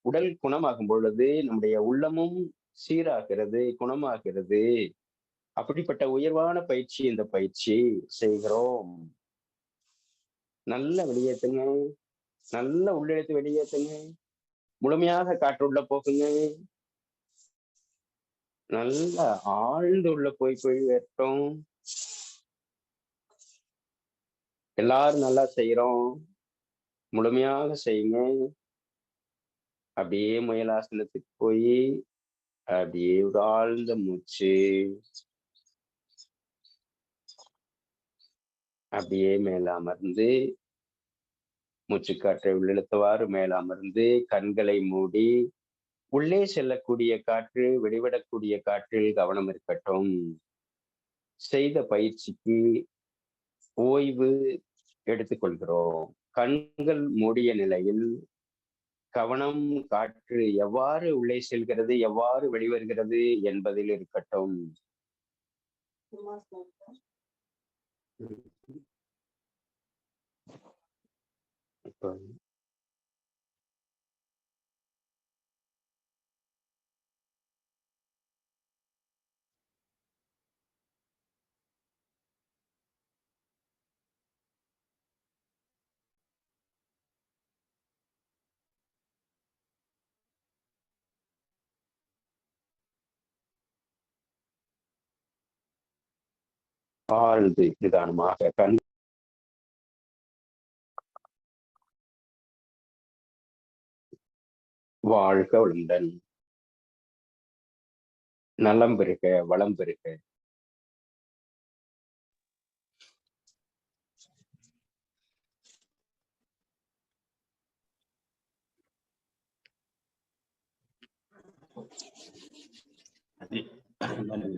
[SPEAKER 4] உடல் குணமாகும் பொழுது நம்முடைய உள்ளமும் சீராகிறது, குணமாகிறது. அப்படிப்பட்ட உயர்வான பயிற்சி இந்த பயிற்சி செய்கிறோம். நல்ல வெளியேற்றுங்க, நல்ல உள்ளெழுத்து வெளியேற்றுங்க, முழுமையாக காற்று உள்ள போகுங்க, நல்ல ஆழ்ந்து உள்ள போய் வரட்டும். எல்லாரும் நல்லா செய்யறோம், முழுமையாக செய்யுங்க. அப்படியே முயலாசனத்துக்கு போய் அப்படியே ஒரு ஆழ்ந்த மூச்சு, அப்படியே மேல அமர்ந்து மூச்சுக்காற்றை உள்ளிழுத்தவாறு மேல அமர்ந்து கண்களை மூடி உள்ளே செல்லக்கூடிய காற்று வெளிவிடக்கூடிய காற்றில் கவனம் இருக்கட்டும். செய்த பயிற்சிக்கு ஓய்வு எடுத்துக்கொள்கிறோம். கண்கள் மூடிய நிலையில் கவனம் காற்று எவ்வாறு உள்ளே செல்கிறது, எவ்வாறு வெளிவருகிறது என்பதில் இருக்கட்டும். இப்போ ஆழ்ந்து நிதானமாக கண் வாழ்க வளமுடன், நலம் பெருக, வளம் பெருக.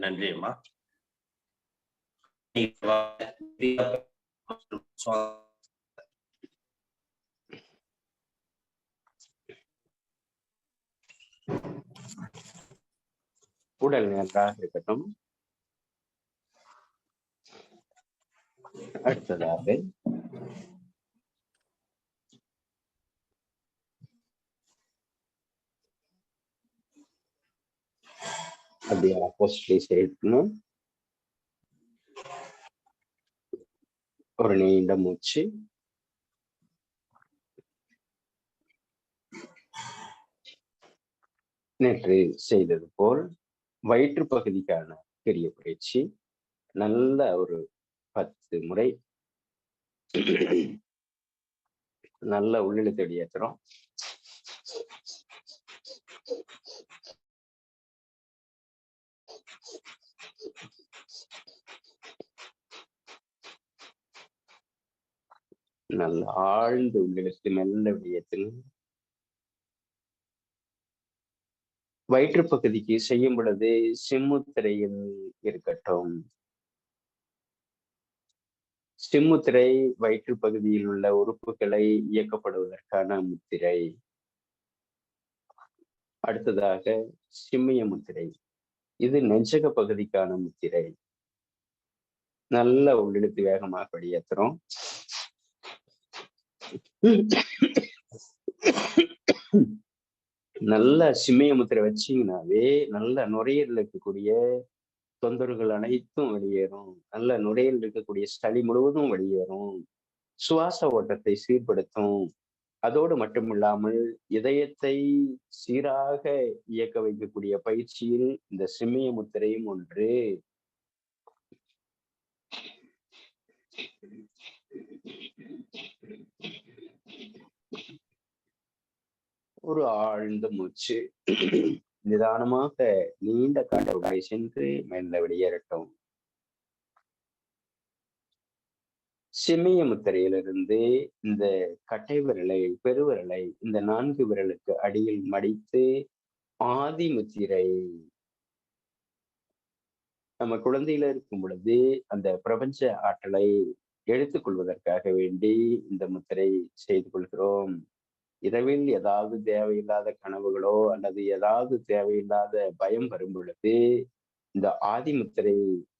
[SPEAKER 1] நன்றி அம்மா.
[SPEAKER 4] உடல் நன்றாக இருக்கட்டும். அடுத்ததாக அப்படியே ஆப்போசிட்லி சேர்க்கணும். ஒரு நீண்ட மூச்சு. நேற்று செய்தது போல் வயிற்று பகுதிக்கான பெரிய பயிற்சி நல்ல ஒரு 10 முறை நல்ல உள்ளிழுத்து வெளியேற்றுறோம். நல்ல ஆழ்ந்து உள்ளிழுத்து மெல்ல வெளியேற்றுங்க. வயிற்று பகுதிக்கு செய்யும் பொழுது சிம்முத்திரையில் இருக்கட்டும். சிம்முத்திரை வயிற்று பகுதியில் உள்ள உறுப்புகளை இயக்கப்படுவதற்கான முத்திரை. அடுத்ததாக சிம்மிய முத்திரை, இது நெஞ்சக பகுதிக்கான முத்திரை. நல்ல உள்ளிழுத்து வேகமாக வெளியேற்றுறோம். நல்ல சிம்மிய முத்திரை வச்சீங்கன்னாவே நல்ல நுரையீரல் இருக்கக்கூடிய தொந்தரவுகள் அனைத்தும் வெளியேறும். நல்ல நுரையீரல் இருக்கக்கூடிய சளி முழுவதும் வெளியேறும். சுவாச ஓட்டத்தை சீர்படுத்தும். அதோடு மட்டுமில்லாமல் இதயத்தை சீராக இயக்க வைக்கக்கூடிய பயிற்சியில் இந்த சிம்மிய முத்திரையும் ஒன்று. ஒரு ஆழ்ந்த மூச்சு. நிதானமாக நீண்ட காற்றை சென்று மெல்ல வெளியேறட்டும். சிம்மிய முத்திரையிலிருந்து இந்த கட்டை விரலை, பெருவிரலை இந்த 4 விரலுக்கு அடியில் மடித்து ஆதி முத்திரை. நம்ம குழந்தையில இருக்கும் பொழுது அந்த பிரபஞ்ச ஆற்றலை எடுத்துக்கொள்வதற்காக வேண்டி இந்த முத்திரை செய்து கொள்கிறோம். இரவில் ஏதாவது தேவையில்லாத கனவுகளோ அல்லது ஏதாவது தேவையில்லாத பயம் வரும் பொழுது இந்த ஆதி முத்திரை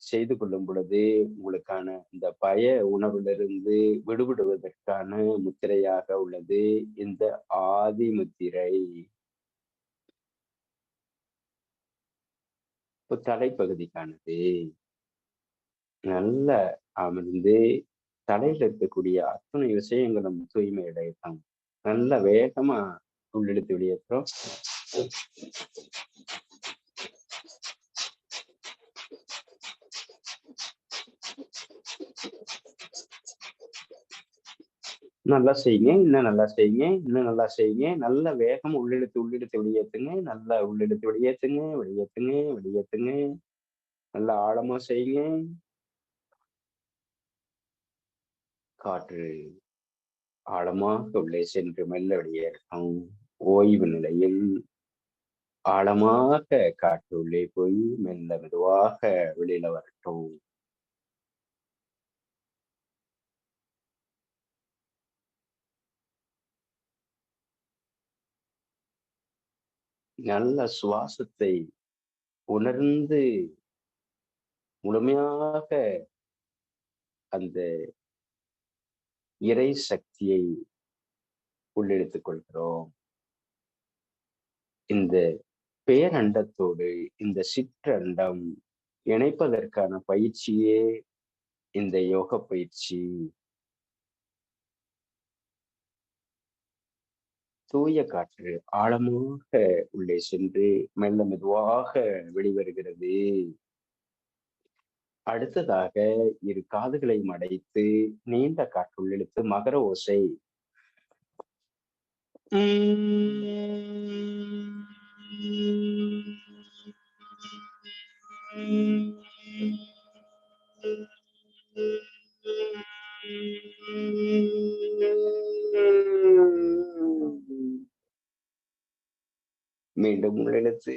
[SPEAKER 4] செய்து கொள்ளும் பொழுது உங்களுக்கான இந்த பய உணர்விலிருந்து விடுபடுவதற்கான முத்திரையாக உள்ளது இந்த ஆதி முத்திரை. இப்போ தலைப்பகுதிக்கானது நல்ல அமர்ந்து தலையில இருக்கக்கூடிய அத்தனை விஷயங்களும் தூய்மை அடையட்டும். நல்ல வேகமா உள்ளெழுத்து வெளியேற்றோம். நல்லா செய்யுங்க, இன்னும் நல்லா செய்யுங்க, இன்னும் நல்லா செய்யுங்க. நல்ல வேகம் உள்ளெழுத்து வெளியேற்றுங்க. நல்லா உள்ளெழுத்து வெளியேற்றுங்க, வெளியேற்றுங்க, வெளியேற்றுங்க. நல்லா ஆழமா செய்யுங்க. காற்று ஆழமாக உள்ளே சென்று மெல்ல வெளியேறட்டும். ஓய்வு நிலையில் ஆழமாக காற்று உள்ளே போய் மெல்ல மெதுவாக வெளியில வரட்டும். நல்ல சுவாசத்தை உணர்ந்து முழுமையாக அந்த இறை சக்தியை உள்ளெடுத்துக் கொள்கிறோம். இந்த பேரண்டத்தோடு இந்த சிற்றண்டம் இணைப்பதற்கான பயிற்சியே இந்த யோக பயிற்சி. தூய காற்று ஆழமாக உள்ளே சென்று மெல்ல மெதுவாக வெளிவருகிறது. அடுத்ததாக இரு காதுகளை மடைத்து நீண்ட காற்று உள்ளிழுத்து மகர ஓசை. மீண்டும் உள்ளெழுத்து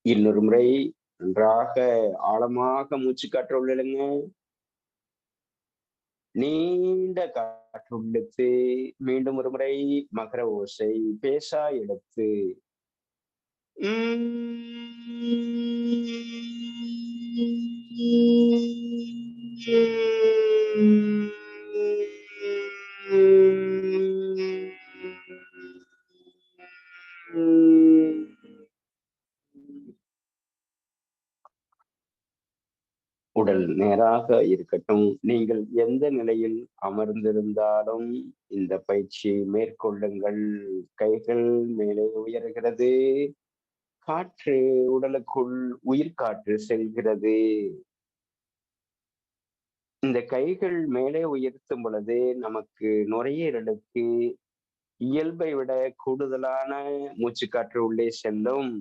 [SPEAKER 4] இன்னொரு முறை நன்றாக ஆழமாக மூச்சு காற்று உள்ளிடுங்க. நீண்ட காற்று உள்ளிழுத்து மீண்டும் ஒரு முறை மகர ஓசை பேசா எடுத்து உடல் நேராக இருக்கட்டும். நீங்கள் எந்த நிலையில் அமர்ந்திருந்தாலும் இந்த பயிற்சியை மேற்கொள்ளுங்கள். கைகள் மேலே உயர்கிறது. காற்று உடலுக்குள் உயிர்காற்று செல்கிறது. இந்த கைகள் மேலே உயர்த்தும் பொழுது நமக்கு நுரையீரலுக்கு இயல்பை விட கூடுதலான மூச்சுக்காற்று உள்ளே செல்லும்.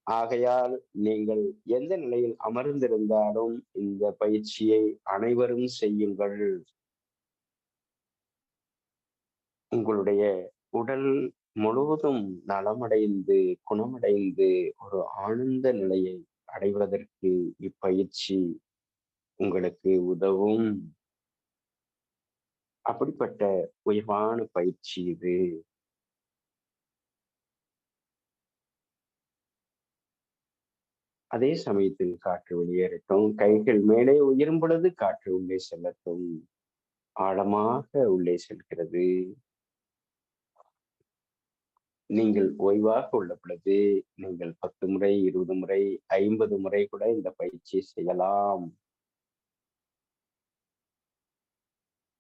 [SPEAKER 4] ஆகையால் நீங்கள் எந்த நிலையில் அமர்ந்திருந்தாலும் இந்த பயிற்சியை அனைவரும் செய்யுங்கள். உங்களுடைய உடல் முழுவதும் நலமடைந்து குணமடைந்து ஒரு ஆனந்த நிலையை அடைவதற்கு இப்பயிற்சி உங்களுக்கு உதவும். அப்படிப்பட்ட உயர்வான பயிற்சி இது. அதே சமயத்தில் காற்று வெளியேறட்டும். கைகள் மேலே உயரும் பொழுது காற்று உள்ளே செல்லட்டும். ஆழமாக உள்ளே செல்கிறது. நீங்கள் ஓய்வாக உள்ள பொழுது நீங்கள் 10 முறை 20 முறை 50 முறை கூட இந்த பயிற்சியை செய்யலாம்.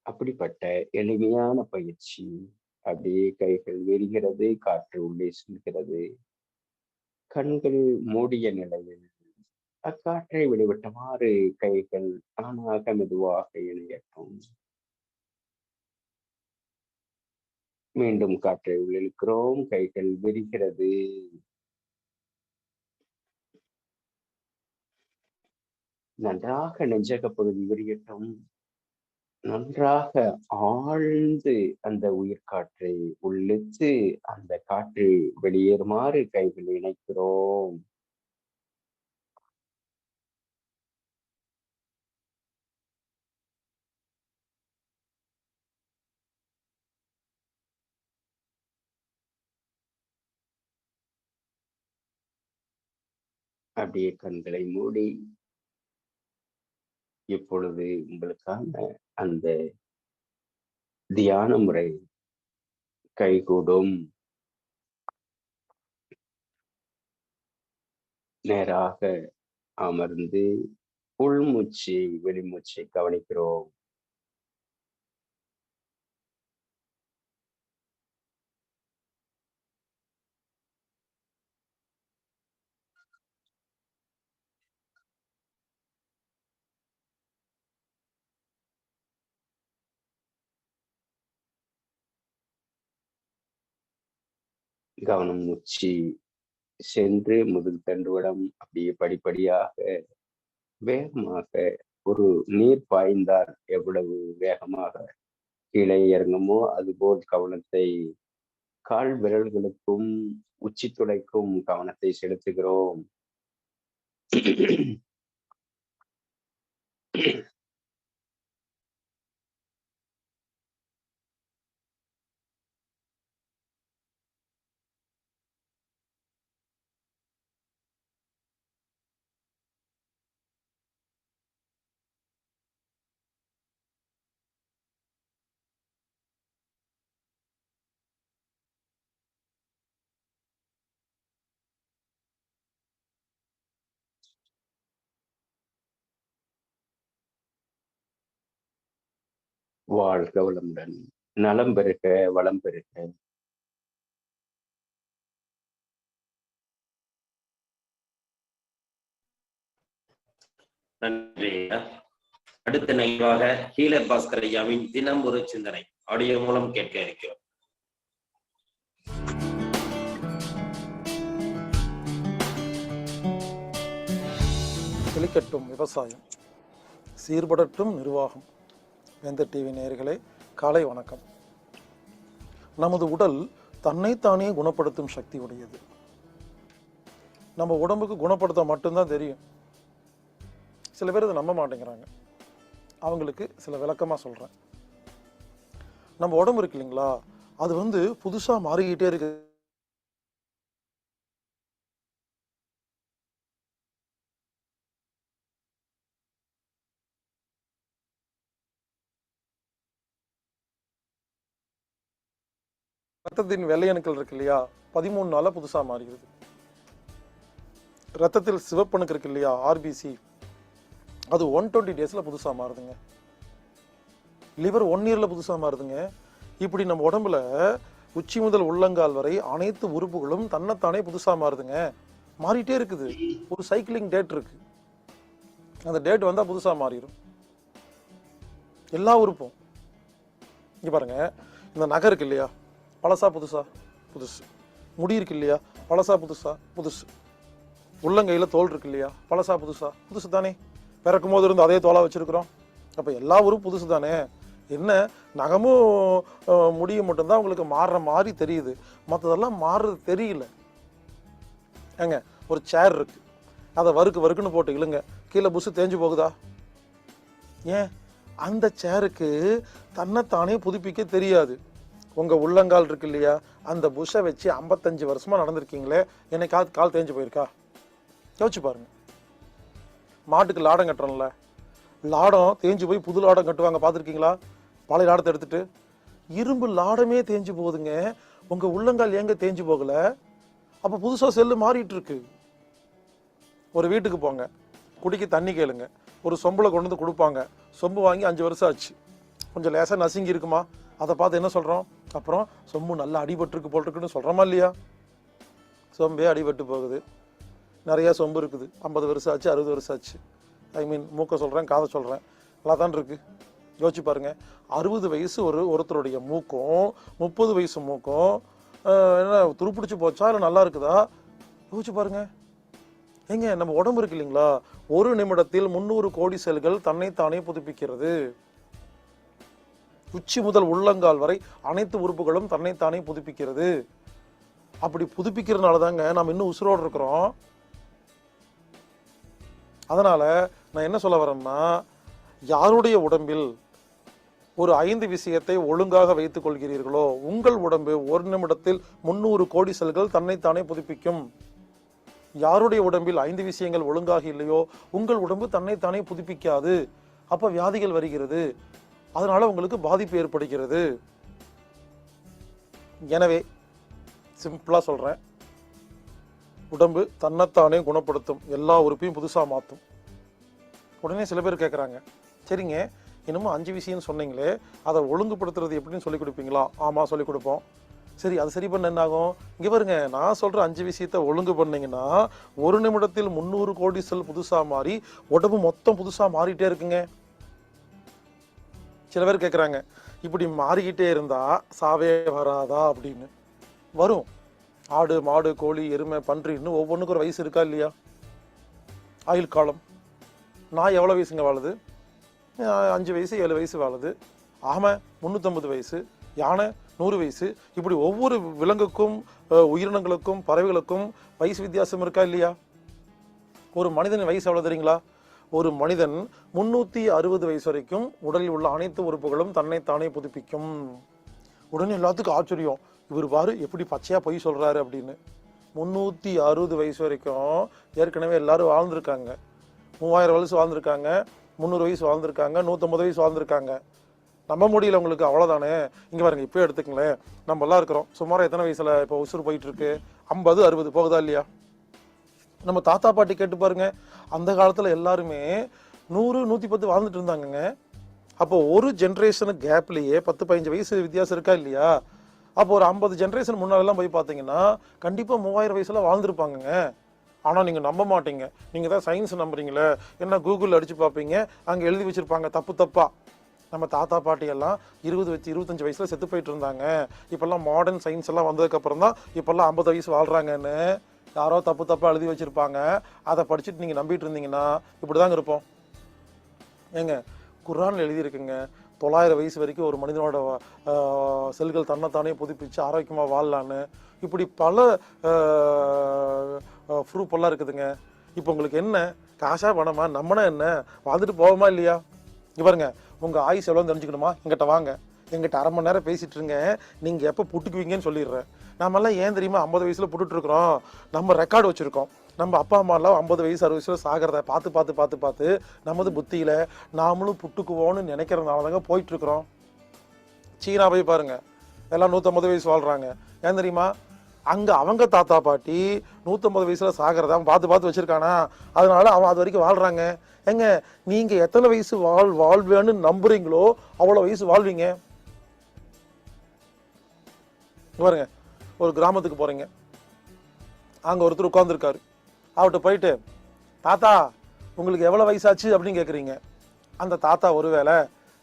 [SPEAKER 4] அப்படிப்பட்ட எளிமையான பயிற்சி. அப்படியே கைகள் விரிகிறது, காற்று உள்ளே செல்கிறது. கண்கள் மூடிய நிலையில் அக்காற்றை வெளிவிட்டவாறு கைகள் தானாக மெதுவாக இணையட்டும். மீண்டும் காற்றை உள்ளிழுக்கிறோம். கைகள் விரிகிறது. நன்றாக நெஞ்சக பகுதி விரியட்டும். நன்றாக ஆழ்ந்து அந்த உயிர் காற்றை உள்ளிட்டு அந்த காற்று வெளியேறுமாறு கைகள் இணைக்கிறோம். அப்படியே கண்களை மூடி இப்பொழுது உங்களுக்கான அந்த தியான முறை கைகூடும். நேராக அமர்ந்து உள்மூச்சு வெளிமூச்சை கவனிக்கிறோம். கவனம் மூச்சு சென்று முதுகு தண்டுவடம் அப்படியே படிப்படியாக வேகமாக ஒரு நீர் பாய்ந்தால் எவ்வளவு வேகமாக கீழே இறங்குமோ அதுபோல் கவனத்தை கால் விரல்களுக்கும் உச்சி துளைக்கும் கவனத்தை செலுத்துகிறோம். வாழ்க வளமுடன், நலம் பெருக, வளம் பெருக.
[SPEAKER 1] நன்றி. அடுத்த நிகழ்வாக ஹீலர் பாஸ்கர் ஐயாவின் தினம் ஒரு சிந்தனை ஆடியோ மூலம் கேட்க இருக்கிறோம்.
[SPEAKER 5] செழிக்கட்டும் விவசாயம், சீர்படட்டும் நிர்வாகம். வேந்தர் டிவி நேயர்களே, காலை வணக்கம். நமது உடல் தன்னைத்தானே குணப்படுத்தும் சக்தி உடையது. நம்ம உடம்புக்கு குணப்படுத்த மட்டும்தான் தெரியும். சில பேர் அதை நம்ப மாட்டேங்கிறாங்க. அவங்களுக்கு சில விளக்கமாக சொல்கிறேன். நம்ம உடம்பு இருக்கு இல்லைங்களா, அது புதுசாக மாறிக்கிட்டே இருக்கு. ரத்தத்தின் வெள்ளையணுக்கள் இருக்கு இல்லையா, 13 நாளில் புதுசாக மாறிடுது. ரத்தத்தில் சிவப்பணுக்கு இருக்கு இல்லையா, ஆர்பிசி, அது 120 டேஸில் புதுசாக மாறுதுங்க. லிவர் 1 இயரில் புதுசாக மாறுதுங்க. இப்படி நம்ம உடம்புல உச்சி முதல் உள்ளங்கால் வரை அனைத்து உறுப்புகளும் தன்னைத்தானே புதுசாக மாறுதுங்க. மாறிட்டே இருக்குது. ஒரு சைக்கிளிங் டேட் இருக்கு. அந்த டேட் வந்தால் புதுசாக மாறிடும் எல்லா உறுப்பும். இங்கே பாருங்க, இந்த நகை இருக்கு இல்லையா, பழசா புதுசா? புதுசு. முடி இருக்கு இல்லையா, பழசா புதுசா? புதுசு. உள்ளங்கையில் தோல் இருக்கு இல்லையா, பழசா புதுசா? புதுசு தானே. பிறக்கும் போது இருந்து அதே தோலா வச்சிருக்கிறோம். அப்போ எல்லா ஊரும் புதுசு தானே. என்ன, நகமும் முடியும் மட்டும்தான் உங்களுக்கு மாறுற மாதிரி தெரியுது, மற்றதெல்லாம் மாறுறது தெரியல. ஏங்க, ஒரு சேர் இருக்கு, அதை வறுக்குன்னு போட்டு இழுங்க, கீழே புஷு தேஞ்சு போகுதா? ஏன்? அந்த சேருக்கு தன்னைத்தானே புதுப்பிக்க தெரியாது. உங்கள் உள்ளங்கால் இருக்கு இல்லையா, அந்த புஷை வச்சு 55 வருஷமாக நடந்திருக்கீங்களே, என்னைக்காவது கால் தேஞ்சு போயிருக்கா? யோசிச்சு பாருங்க. மாட்டுக்கு லாடம் கட்டுறோம்ல, லாடம் தேஞ்சு போய் புது லாடம் கட்டுவாங்க, பார்த்துருக்கீங்களா? பழைய லாடத்தை எடுத்துட்டு. இரும்பு லாடமே தேஞ்சு போகுதுங்க, உங்கள் உள்ளங்கால் ஏங்க தேஞ்சு போகலை? அப்போ புதுசாக செல்லு மாறிட்டு இருக்கு. ஒரு வீட்டுக்கு போங்க, குடிக்க தண்ணி கேளுங்க, ஒரு சொம்பில் கொண்டு வந்து கொடுப்பாங்க. சொம்பு வாங்கி 5 வருஷம் ஆச்சு, கொஞ்சம் லேசாக நசுங்கி இருக்குமா, அதை பார்த்து என்ன சொல்கிறோம்? அப்புறம் சொம்பு நல்லா அடிபட்டுருக்கு போட்டிருக்குன்னு சொல்கிறோமா இல்லையா? சொம்பே அடிபட்டு போகுது. நிறையா சொம்பு இருக்குது, 50 வருஷம் ஆச்சு, 60 வருஷம் ஆச்சு. மூக்கை சொல்கிறேன், காதை சொல்கிறேன், நல்லா தான் இருக்குது. யோசிச்சு பாருங்கள், 60 வயசு ஒருத்தருடைய மூக்கும் 30 வயசு மூக்கும் என்ன துருப்பிடிச்சு போச்சா இல்லை நல்லா இருக்குதா? யோசிச்சு பாருங்க. ஏங்க, நம்ம உடம்பு இருக்கு இல்லைங்களா, 1 நிமிடத்தில் 300 கோடி செல்கள் தன்னைத்தானே புதுப்பிக்கிறது. உச்சி முதல் உள்ளங்கால் வரை அனைத்து உறுப்புகளும் தன்னைத்தானே புதுப்பிக்கிறது. அப்படி புதுப்பிக்கிறதுனால தாங்க நாம் இன்னும் உசுரோடு இருக்கிறோம். அதனால நான் என்ன சொல்ல வரேன்னா, யாருடைய உடம்பில் ஒரு 5 விஷயத்தை ஒழுங்காக வைத்துக் கொள்கிறீர்களோ உங்கள் உடம்பு ஒரு நிமிடத்தில் 300 கோடி செல்கள் தன்னைத்தானே புதுப்பிக்கும். யாருடைய உடம்பில் 5 விஷயங்கள் ஒழுங்காக இல்லையோ உங்கள் உடம்பு தன்னைத்தானே புதுப்பிக்காது. அப்ப வியாதிகள் வருகிறது, அதனால உங்களுக்கு பாதிப்பு ஏற்படுகிறது. எனவே சிம்பிளா சொல்றேன், உடம்பு தன்னைத்தானே குணப்படுத்தும், எல்லா உறுப்பையும் புதுசா மாற்றும். உடனே சில பேர் கேட்குறாங்க, சரிங்க இன்னமும் 5 விஷயம் சொன்னீங்களே, அதை ஒழுங்குபடுத்துறது எப்படின்னு சொல்லிக் கொடுப்பீங்களா? ஆமாம் சொல்லிக் கொடுப்போம். சரி அது சரி பண்ண என்ன ஆகும்? இங்கே பாருங்க, நான் சொல்கிற 5 விஷயத்தை ஒழுங்கு பண்ணீங்கன்னா ஒரு நிமிடத்தில் 300 கோடி செல் புதுசாக மாறி உடம்பு மொத்தம் புதுசாக மாறிட்டே இருக்குங்க. சில பேர் கேட்குறாங்க, இப்படி மாறிக்கிட்டே இருந்தா சாவே வராதா அப்படின்னு. வரும். ஆடு மாடு கோழி எருமை பன்றி இன்னும் ஒவ்வொன்றுக்கும் ஒரு வயசு இருக்கா இல்லையா? ஆயுள் காலம். நாய் எவ்வளோ வயசுங்க வாழுது? 5 வயசு 7 வயசு வாழுது. ஆமை 350 வயசு, யானை 100 வயசு. இப்படி ஒவ்வொரு விலங்குக்கும் உயிரினங்களுக்கும் பறவைகளுக்கும் வயசு வித்தியாசம் இருக்கா இல்லையா? ஒரு மனிதன் வயசு எவ்வளோ தெரியுங்களா? ஒரு மனிதன் 360 வயசு வரைக்கும் உடலில் உள்ள அனைத்து உறுப்புகளும் தன்னைத்தானே புதுப்பிக்கும். உடனே எல்லாத்துக்கும் ஆச்சரியம், இவர் பாரு எப்படி பச்சையா பொய் சொல்றாரு அப்படின்னு. 360 வயசு வரைக்கும் ஏற்கனவே எல்லாரும் வாழ்ந்திருக்காங்க. 3000 வயசு வாழ்ந்திருக்காங்க, 300 வயசு வாழ்ந்திருக்காங்க, 150 வயசு வாழ்ந்திருக்காங்க. நம்ப முடியல உங்களுக்கு, அவ்வளோதானே. இங்கே பாருங்க, இப்போ எடுத்துக்கங்களேன், நம்ம எல்லாம் இருக்கிறோம் சுமாராக எத்தனை வயசுல இப்போ உசுறு போயிட்டு இருக்கு? 50 60 போகுதா இல்லையா? நம்ம தாத்தா பாட்டி கேட்டு பாருங்க, அந்த காலத்தில் எல்லாருமே 100 110 வாழ்ந்துட்டு இருந்தாங்கங்க. அப்போ ஒரு ஜென்ரேஷனு கேப்லேயே 10-15 வயசு வித்தியாசம் இருக்கா இல்லையா? அப்போ ஒரு 50 ஜென்ரேஷன் முன்னாலெல்லாம் போய் பார்த்தீங்கன்னா கண்டிப்பாக 3000 வயசுல வாழ்ந்துருப்பாங்கங்க. ஆனால் நீங்கள் நம்ப மாட்டீங்க, நீங்கள் தான் சயின்ஸ் நம்புறீங்களே, என்ன கூகுளில் அடித்து பார்ப்பீங்க, அங்கே எழுதி வச்சுருப்பாங்க தப்பு தப்பாக. நம்ம தாத்தா பாட்டியெல்லாம் 20-25 வயசில் செத்து போயிட்டு இருந்தாங்க. இப்போல்லாம் மாடர்ன் சயின்ஸ் எல்லாம் வந்ததுக்கப்புறம் தான் இப்போல்லாம் 50 வயசு வாழ்கிறாங்கன்னு யாரோ தப்பு தப்பாக எழுதி வச்சுருப்பாங்க. அதை படிச்சுட்டு நீங்கள் நம்பிட்டு இருந்தீங்கன்னா இப்படி தாங்க இருப்போம். ஏங்க குர்ஆனில் எழுதியிருக்குங்க, 900 வயசு வரைக்கும் ஒரு மனிதனோட செல்கள் தன்னைத்தானே புதுப்பிச்சு ஆரோக்கியமாக வாழலான்னு. இப்படி பல ப்ரூஃப் எல்லாம் இருக்குதுங்க. இப்போ உங்களுக்கு என்ன காசா பணமா? நம்மனா என்ன, வாழ்ந்துட்டு போவோமா இல்லையா? இங்க பாருங்க, உங்கள் ஆயுஸ் எவ்வளோன்னு தெரிஞ்சுக்கணுமா? எங்கிட்ட வாங்க, எங்கிட்ட அரை மணி நேரம் பேசிட்டு இருங்க, நீங்கள் எப்போ புட்டுக்குவீங்கன்னு சொல்லிடுறேன். நம்மெல்லாம் ஏன் தெரியுமா 50 வயசில் புட்டுட்டு இருக்கிறோம்? நம்ம ரெக்கார்டு வச்சுருக்கோம். நம்ம அப்பா அம்மாலாம் 50 வயசு 60 வயசுல சாகிறத பார்த்து நமது புத்தியில் நாமளும் புட்டுக்குவோன்னு நினைக்கிறதுனால தாங்க போயிட்டுருக்குறோம். சீனா போய் பாருங்க, எல்லாம் 150 வயசு வாழ்கிறாங்க. ஏன் தெரியுமா? அங்கே அவங்க தாத்தா பாட்டி 150 வயசுல சாகிறத அவன் பார்த்து வச்சுருக்கானா, அதனால அவன் அது வரைக்கும் வாழ்கிறாங்க. ஏங்க நீங்கள் எத்தனை வயசு வாழ்வேன்னு நம்புறீங்களோ அவ்வளோ வயசு வாழ்வீங்க. பாருங்க, ஒரு கிராமத்துக்கு போகிறீங்க, அங்கே ஒருத்தர் உட்காந்துருக்காரு. அவர்கிட்ட போயிட்டு, தாத்தா உங்களுக்கு எவ்வளோ வயசாச்சு அப்படின்னு கேட்குறீங்க. அந்த தாத்தா ஒருவேளை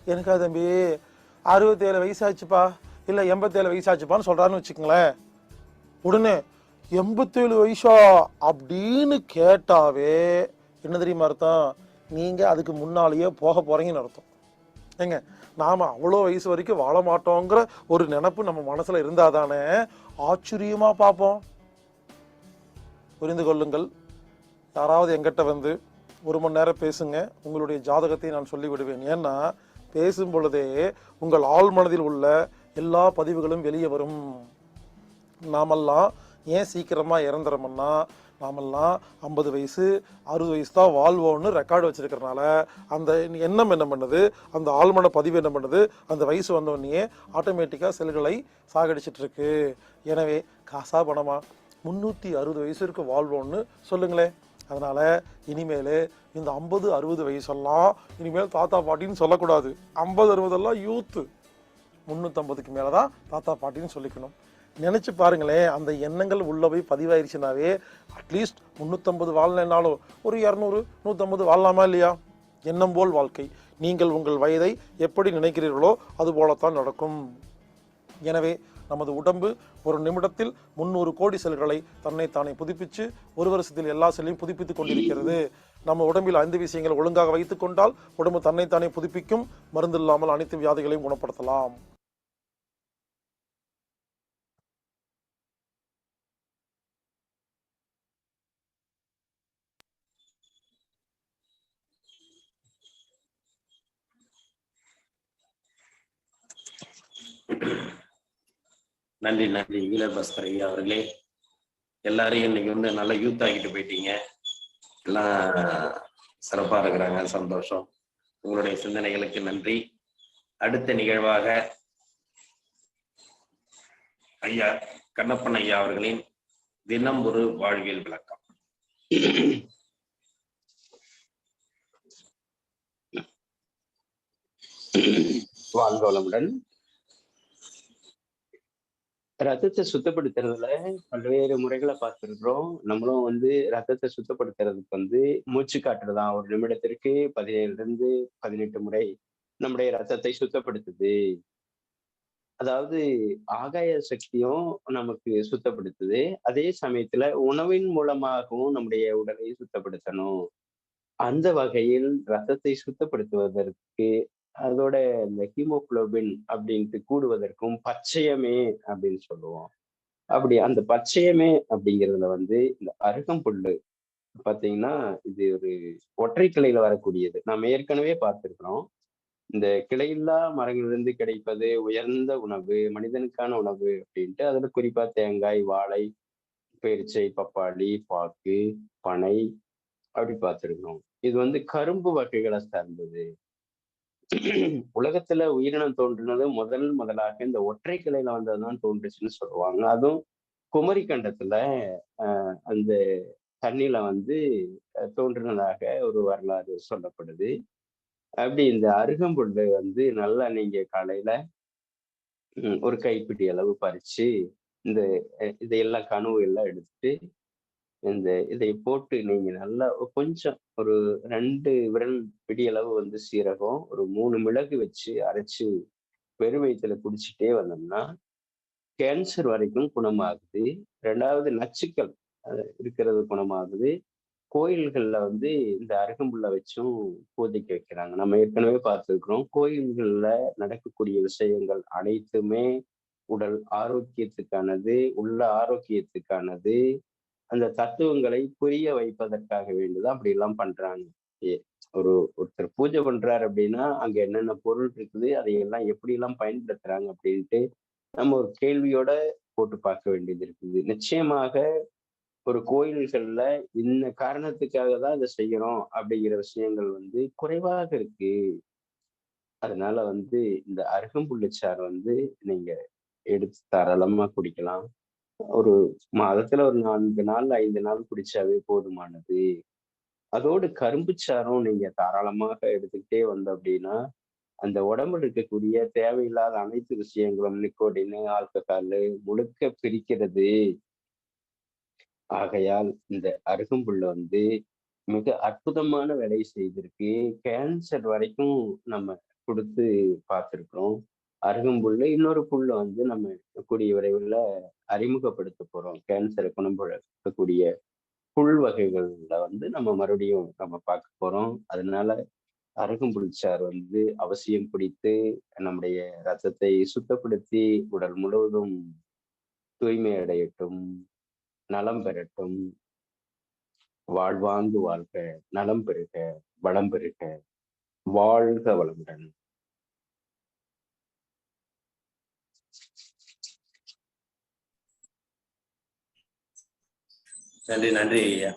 [SPEAKER 5] எனக்கு தம்பி 67 வயசாச்சுப்பா, இல்லை 87 வயசாச்சுப்பான்னு சொல்கிறாருன்னு வச்சுக்கோங்களேன். உடனே 87 வயசா அப்படின்னு கேட்டாவே என்ன தெரியுமா அர்த்தம்? நீங்கள் அதுக்கு முன்னாலேயே போக போகிறீங்கன்னு அர்த்தம். ஏங்க நாம் அவ்வளோ வயசு வரைக்கும் வாழ மாட்டோங்கிற ஒரு நினப்பு நம்ம மனசில் இருந்தால் தானே ஆச்சரியமாக பார்ப்போம். புரிந்து கொள்ளுங்கள். யாராவது எங்கிட்ட வந்து 1 மணி நேரம் பேசுங்க, உங்களுடைய ஜாதகத்தை நான் சொல்லிவிடுவேன். ஏன்னா பேசும் பொழுதே உங்கள் ஆழ் மனதில் உள்ள எல்லா பதிவுகளும் வெளியே வரும். நாமெல்லாம் ஏன் சீக்கிரமாக இறந்துறோம்னா, நாமெல்லாம் 50 வயசு 60 வயசு தான் வாழ்வோன்னு ரெக்கார்டு வச்சிருக்கிறனால அந்த எண்ணம் என்ன பண்ணுது, அந்த ஆழ்மன பதிவு என்ன பண்ணுது, அந்த வயசு வந்தோடனே ஆட்டோமேட்டிக்காக செல்களை சாகடிச்சிட்டு இருக்கு. எனவே காசா பணமா 360 வயசு இருக்கு வாழ்வோன்னு சொல்லுங்களேன். அதனால இனிமேல் இந்த 50-60 வயசெல்லாம் இனிமேல் தாத்தா பாட்டின்னு சொல்லக்கூடாது. 50-60 எல்லாம் யூத்து, 350க்கு மேலே தான் தாத்தா பாட்டின்னு சொல்லிக்கணும். நினச்சி பாருங்களேன், அந்த எண்ணங்கள் உள்ள போய் பதிவாயிருச்சுனாவே அட்லீஸ்ட் 350 வாழலைனாலும் ஒரு 200-150 வாழலாமா இல்லையா? எண்ணம் போல் வாழ்க்கை. நீங்கள் உங்கள் வயதை எப்படி நினைக்கிறீர்களோ அது போலத்தான் நடக்கும். எனவே நமது உடம்பு ஒரு நிமிடத்தில் 300 கோடி செல்களை தன்னைத்தானே புதுப்பிச்சு 1 வருஷத்தில் எல்லா செல்லையும் புதுப்பித்து கொண்டிருக்கிறது. நம்ம உடம்பில் 5 விஷயங்களை ஒழுங்காக வைத்துக் கொண்டால் உடம்பு தன்னைத்தானே புதுப்பிக்கும். மருந்து இல்லாமல் அனைத்து வியாதிகளையும் குணப்படுத்தலாம்.
[SPEAKER 1] நன்றி நன்றி வீலர் பாஸ்கர் ஐயா அவர்களே. எல்லாரையும் இன்னைக்கு நல்ல யூத் ஆகிட்டு போயிட்டீங்க. எல்லாம் சிறப்பா இருக்கிறாங்க, சந்தோஷம். உங்களுடைய சிந்தனைகளுக்கு நன்றி. அடுத்த நிகழ்வாக ஐயா கண்ணப்பன் ஐயா அவர்களின் தினம் ஒரு வாழ்வியல் விளக்கம்.
[SPEAKER 4] வாழ்க வளமுடன். ரத்தத்தை சுத்தப்படுத்துறதுல பல்வேறு முறைகளை பார்த்துருக்கிறோம். நம்மளும் ரத்தத்தை சுத்தப்படுத்துறதுக்கு மூச்சு காற்றுதான். ஒரு நிமிடத்திற்கு 17 to 18 முறை நம்முடைய ரத்தத்தை சுத்தப்படுத்துது. அதாவது ஆகாய சக்தியும் நமக்கு சுத்தப்படுத்துது. அதே சமயத்துல உணவின் மூலமாகவும் நம்முடைய உடலை சுத்தப்படுத்தணும். அந்த வகையில் ரத்தத்தை சுத்தப்படுத்துவதற்கு அதோட இந்த ஹீமோகுளோபின் அப்படின்ட்டு கூடுவதற்கும் பச்சையமே அப்படின்னு சொல்லுவோம். அப்படி அந்த பச்சையமே அப்படிங்கிறதுல இந்த அருகம்புல்லு பாத்தீங்கன்னா இது ஒரு ஒற்றை கிளையில வரக்கூடியது. நாம் ஏற்கனவே பார்த்திருக்கிறோம். இந்த கிளையில்லா மரங்களிலிருந்து கிடைப்பது உயர்ந்த உணவு, மனிதனுக்கான உணவு அப்படின்ட்டு. அதுல குறிப்பா தேங்காய், வாழை, பேரிச்சை, பப்பாளி, பாக்கு, பனை அப்படி பார்த்திருக்கிறோம். இது கரும்பு வகைகளை சார்ந்தது. உலகத்துல உயிரினம் தோன்றினது முதலாக இந்த ஒற்றை கிளையில வந்ததுதான் தோன்றுச்சுன்னு சொல்லுவாங்க. அதுவும் குமரி கண்டத்துல அந்த தண்ணியில தோன்றினதாக ஒரு வரலாறு சொல்லப்படுது. அப்படி இந்த அருகம்புல்லு நல்லா நீங்க காலையில ஒரு கைப்பிடி அளவு பறிச்சு இதையெல்லாம் கனவு எல்லாம் எடுத்துட்டு இதை போட்டு நீங்க நல்லா கொஞ்சம் ஒரு 2 விரல் பிடி அளவு சீரகம், ஒரு 3 மிளகு வச்சு அரைச்சு வெறும் வயிற்றுல குடிச்சிட்டே வந்தோம்னா கேன்சர் வரைக்கும் குணமாகுது. 2வது நச்சுக்கள் இருக்கிறது குணமாகுது. கோயில்கள்ல இந்த அருகம்புல்ல வச்சும் பூஜைக்கு வைக்கிறாங்க. நம்ம ஏற்கனவே பார்த்துருக்கிறோம். கோயில்கள்ல நடக்கக்கூடிய விஷயங்கள் அனைத்துமே உடல் ஆரோக்கியத்துக்கானது, உள்ள ஆரோக்கியத்துக்கானது. அந்த தத்துவங்களை புரிய வைப்பதற்காக வேண்டிதான் அப்படி எல்லாம் பண்றாங்க. ஒருத்தர் பூஜை பண்றாரு அப்படின்னா அங்க என்னென்ன பொருள் இருக்குது, அதையெல்லாம் எப்படி எல்லாம் பயன்படுத்துறாங்க அப்படின்ட்டு நம்ம ஒரு கேள்வியோட போட்டு பார்க்க வேண்டியது இருக்குது. நிச்சயமாக ஒரு கோயில்கள்ல இந்த காரணத்துக்காக தான் இதை செய்யறோம் அப்படிங்கிற விஷயங்கள் குறைவாக இருக்கு. அதனால இந்த அருகம்புல்லு சாறு நீங்க எடுத்து தாராளமா குடிக்கலாம். ஒரு மாதத்துல ஒரு 4 நாள் 5 நாள் குடிச்சாவே போதுமானது. அதோடு கரும்பு சாறும் நீங்க தாராளமாக எடுத்துக்கிட்டே அப்படின்னா அந்த உடம்புல இருக்கக்கூடிய தேவையில்லாத அனைத்து விஷயங்களும் நிக்கோடின், ஆல்கஹால் முழுக்க பிரிக்கிறது. ஆகையால் இந்த அருகம்புல்லு மிக அற்புதமான வேலையை செய்திருக்கு. கேன்சர் வரைக்கும் நம்ம கொடுத்து பார்த்திருக்கிறோம். அருகம்புல்லு இன்னொரு புல்லு நம்ம கூடிய விரைவில் அறிமுகப்படுத்த போறோம். கேன்சரை குணப்படுத்தக்கூடிய புல் வகைகள்ல நம்ம மறுபடியும் நம்ம பார்க்க போறோம். அதனால அருகம்புல் சாறு அவசியம் பிடித்து நம்முடைய ரத்தத்தை சுத்தப்படுத்தி உடல் முழுவதும் தூய்மை அடையட்டும், நலம் பெறட்டும். வாழ்வாங்கு வாழ்க, நலம் பெறுக, வளம் பெறுக. வாழ்க வளமுடன்.
[SPEAKER 1] நன்றி நன்றி ஐயா.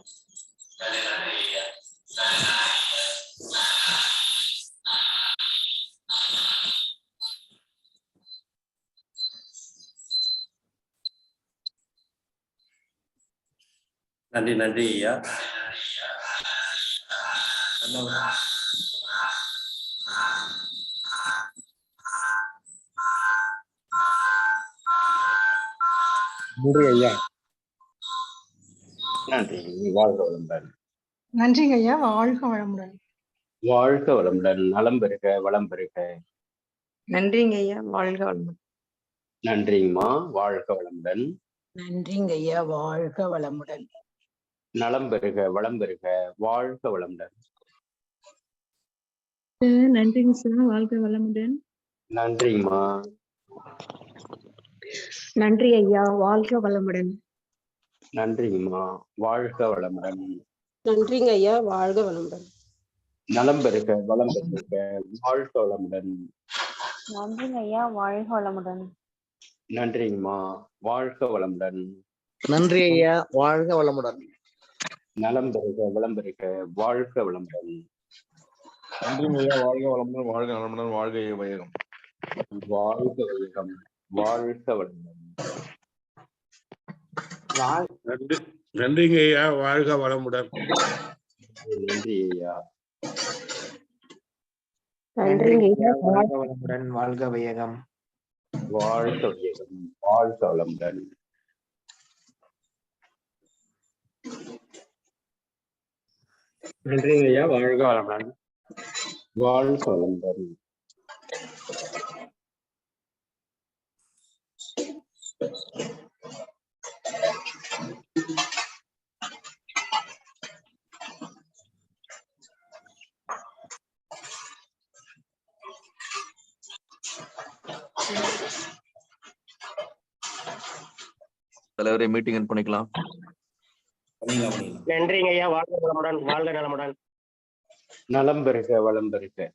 [SPEAKER 1] நன்றி நன்றி ஐயா.
[SPEAKER 2] நன்றி ஐயா.
[SPEAKER 4] நன்றி. வாழ்க வளமுடன்.
[SPEAKER 6] நன்றிங்க ஐயா. வாழ்க வளமுடன்.
[SPEAKER 4] வாழ்க வளமுடன். நலம் பெறுக, வளம் பெறுக.
[SPEAKER 7] நன்றிங்க ஐயா. வாழ்க வளமுடன்.
[SPEAKER 4] நன்றிங்கம்மா. வாழ்க வளமுடன்.
[SPEAKER 8] நன்றிங்க ஐயா. வாழ்க வளமுடன்.
[SPEAKER 4] நலம் பெறுக வளம் பெறுக வாழ்க வளமுடன்.
[SPEAKER 8] நன்றிங்க சார். வாழ்க வளமுடன்.
[SPEAKER 4] நன்றிம்மா.
[SPEAKER 7] நன்றி ஐயா. வாழ்க வளமுடன்.
[SPEAKER 4] நன்றிம்மா. வாழ்க வளமுடன்.
[SPEAKER 3] நன்றிங்க ஐயா. வாழ்க வளமுடன்.
[SPEAKER 4] நலம் பெறுக வளம் பெறுக வாழ்க வளமுடன்.
[SPEAKER 9] நன்றிங்க ஐயா. வாழ்க வளமுடன்.
[SPEAKER 4] நன்றிம்மா. வாழ்க வளமுடன்.
[SPEAKER 10] நன்றி ஐயா. வாழ்க வளமுடன்.
[SPEAKER 4] நலம் பெறுக வளம் பெறுக வாழ்க வளமுடன்.
[SPEAKER 2] நன்றிங்க ஐயா. வாழ்க வளமுடன். வாழ்க நலமுடன். வாழ்க வையகம்.
[SPEAKER 4] வாழ்க வையகம். வாழ்க வளமுடன்.
[SPEAKER 11] நன்றிங்க ஐயா. வாழ்க வளமுடன்.
[SPEAKER 4] நன்றி ஐயா.
[SPEAKER 3] நன்றிங்க ஐயா.
[SPEAKER 10] வாழ்க வளமுடன். வாழ்க வையகம்.
[SPEAKER 4] வாழ்க வையகம். வாழ்க வளமுடன்.
[SPEAKER 10] நன்றிங்க ஐயா. வாழ்க வளமுடன்.
[SPEAKER 4] வாழ்க வளமுடன்.
[SPEAKER 12] தலைவரை மீட்டிங் என் பண்ணிக்கலாம்.
[SPEAKER 10] நன்றிங்க ஐயா. வாழ்க வளமுடன். வாழ்க நலமுடன்.
[SPEAKER 4] நலம் பெறுக வளம் பெறுக.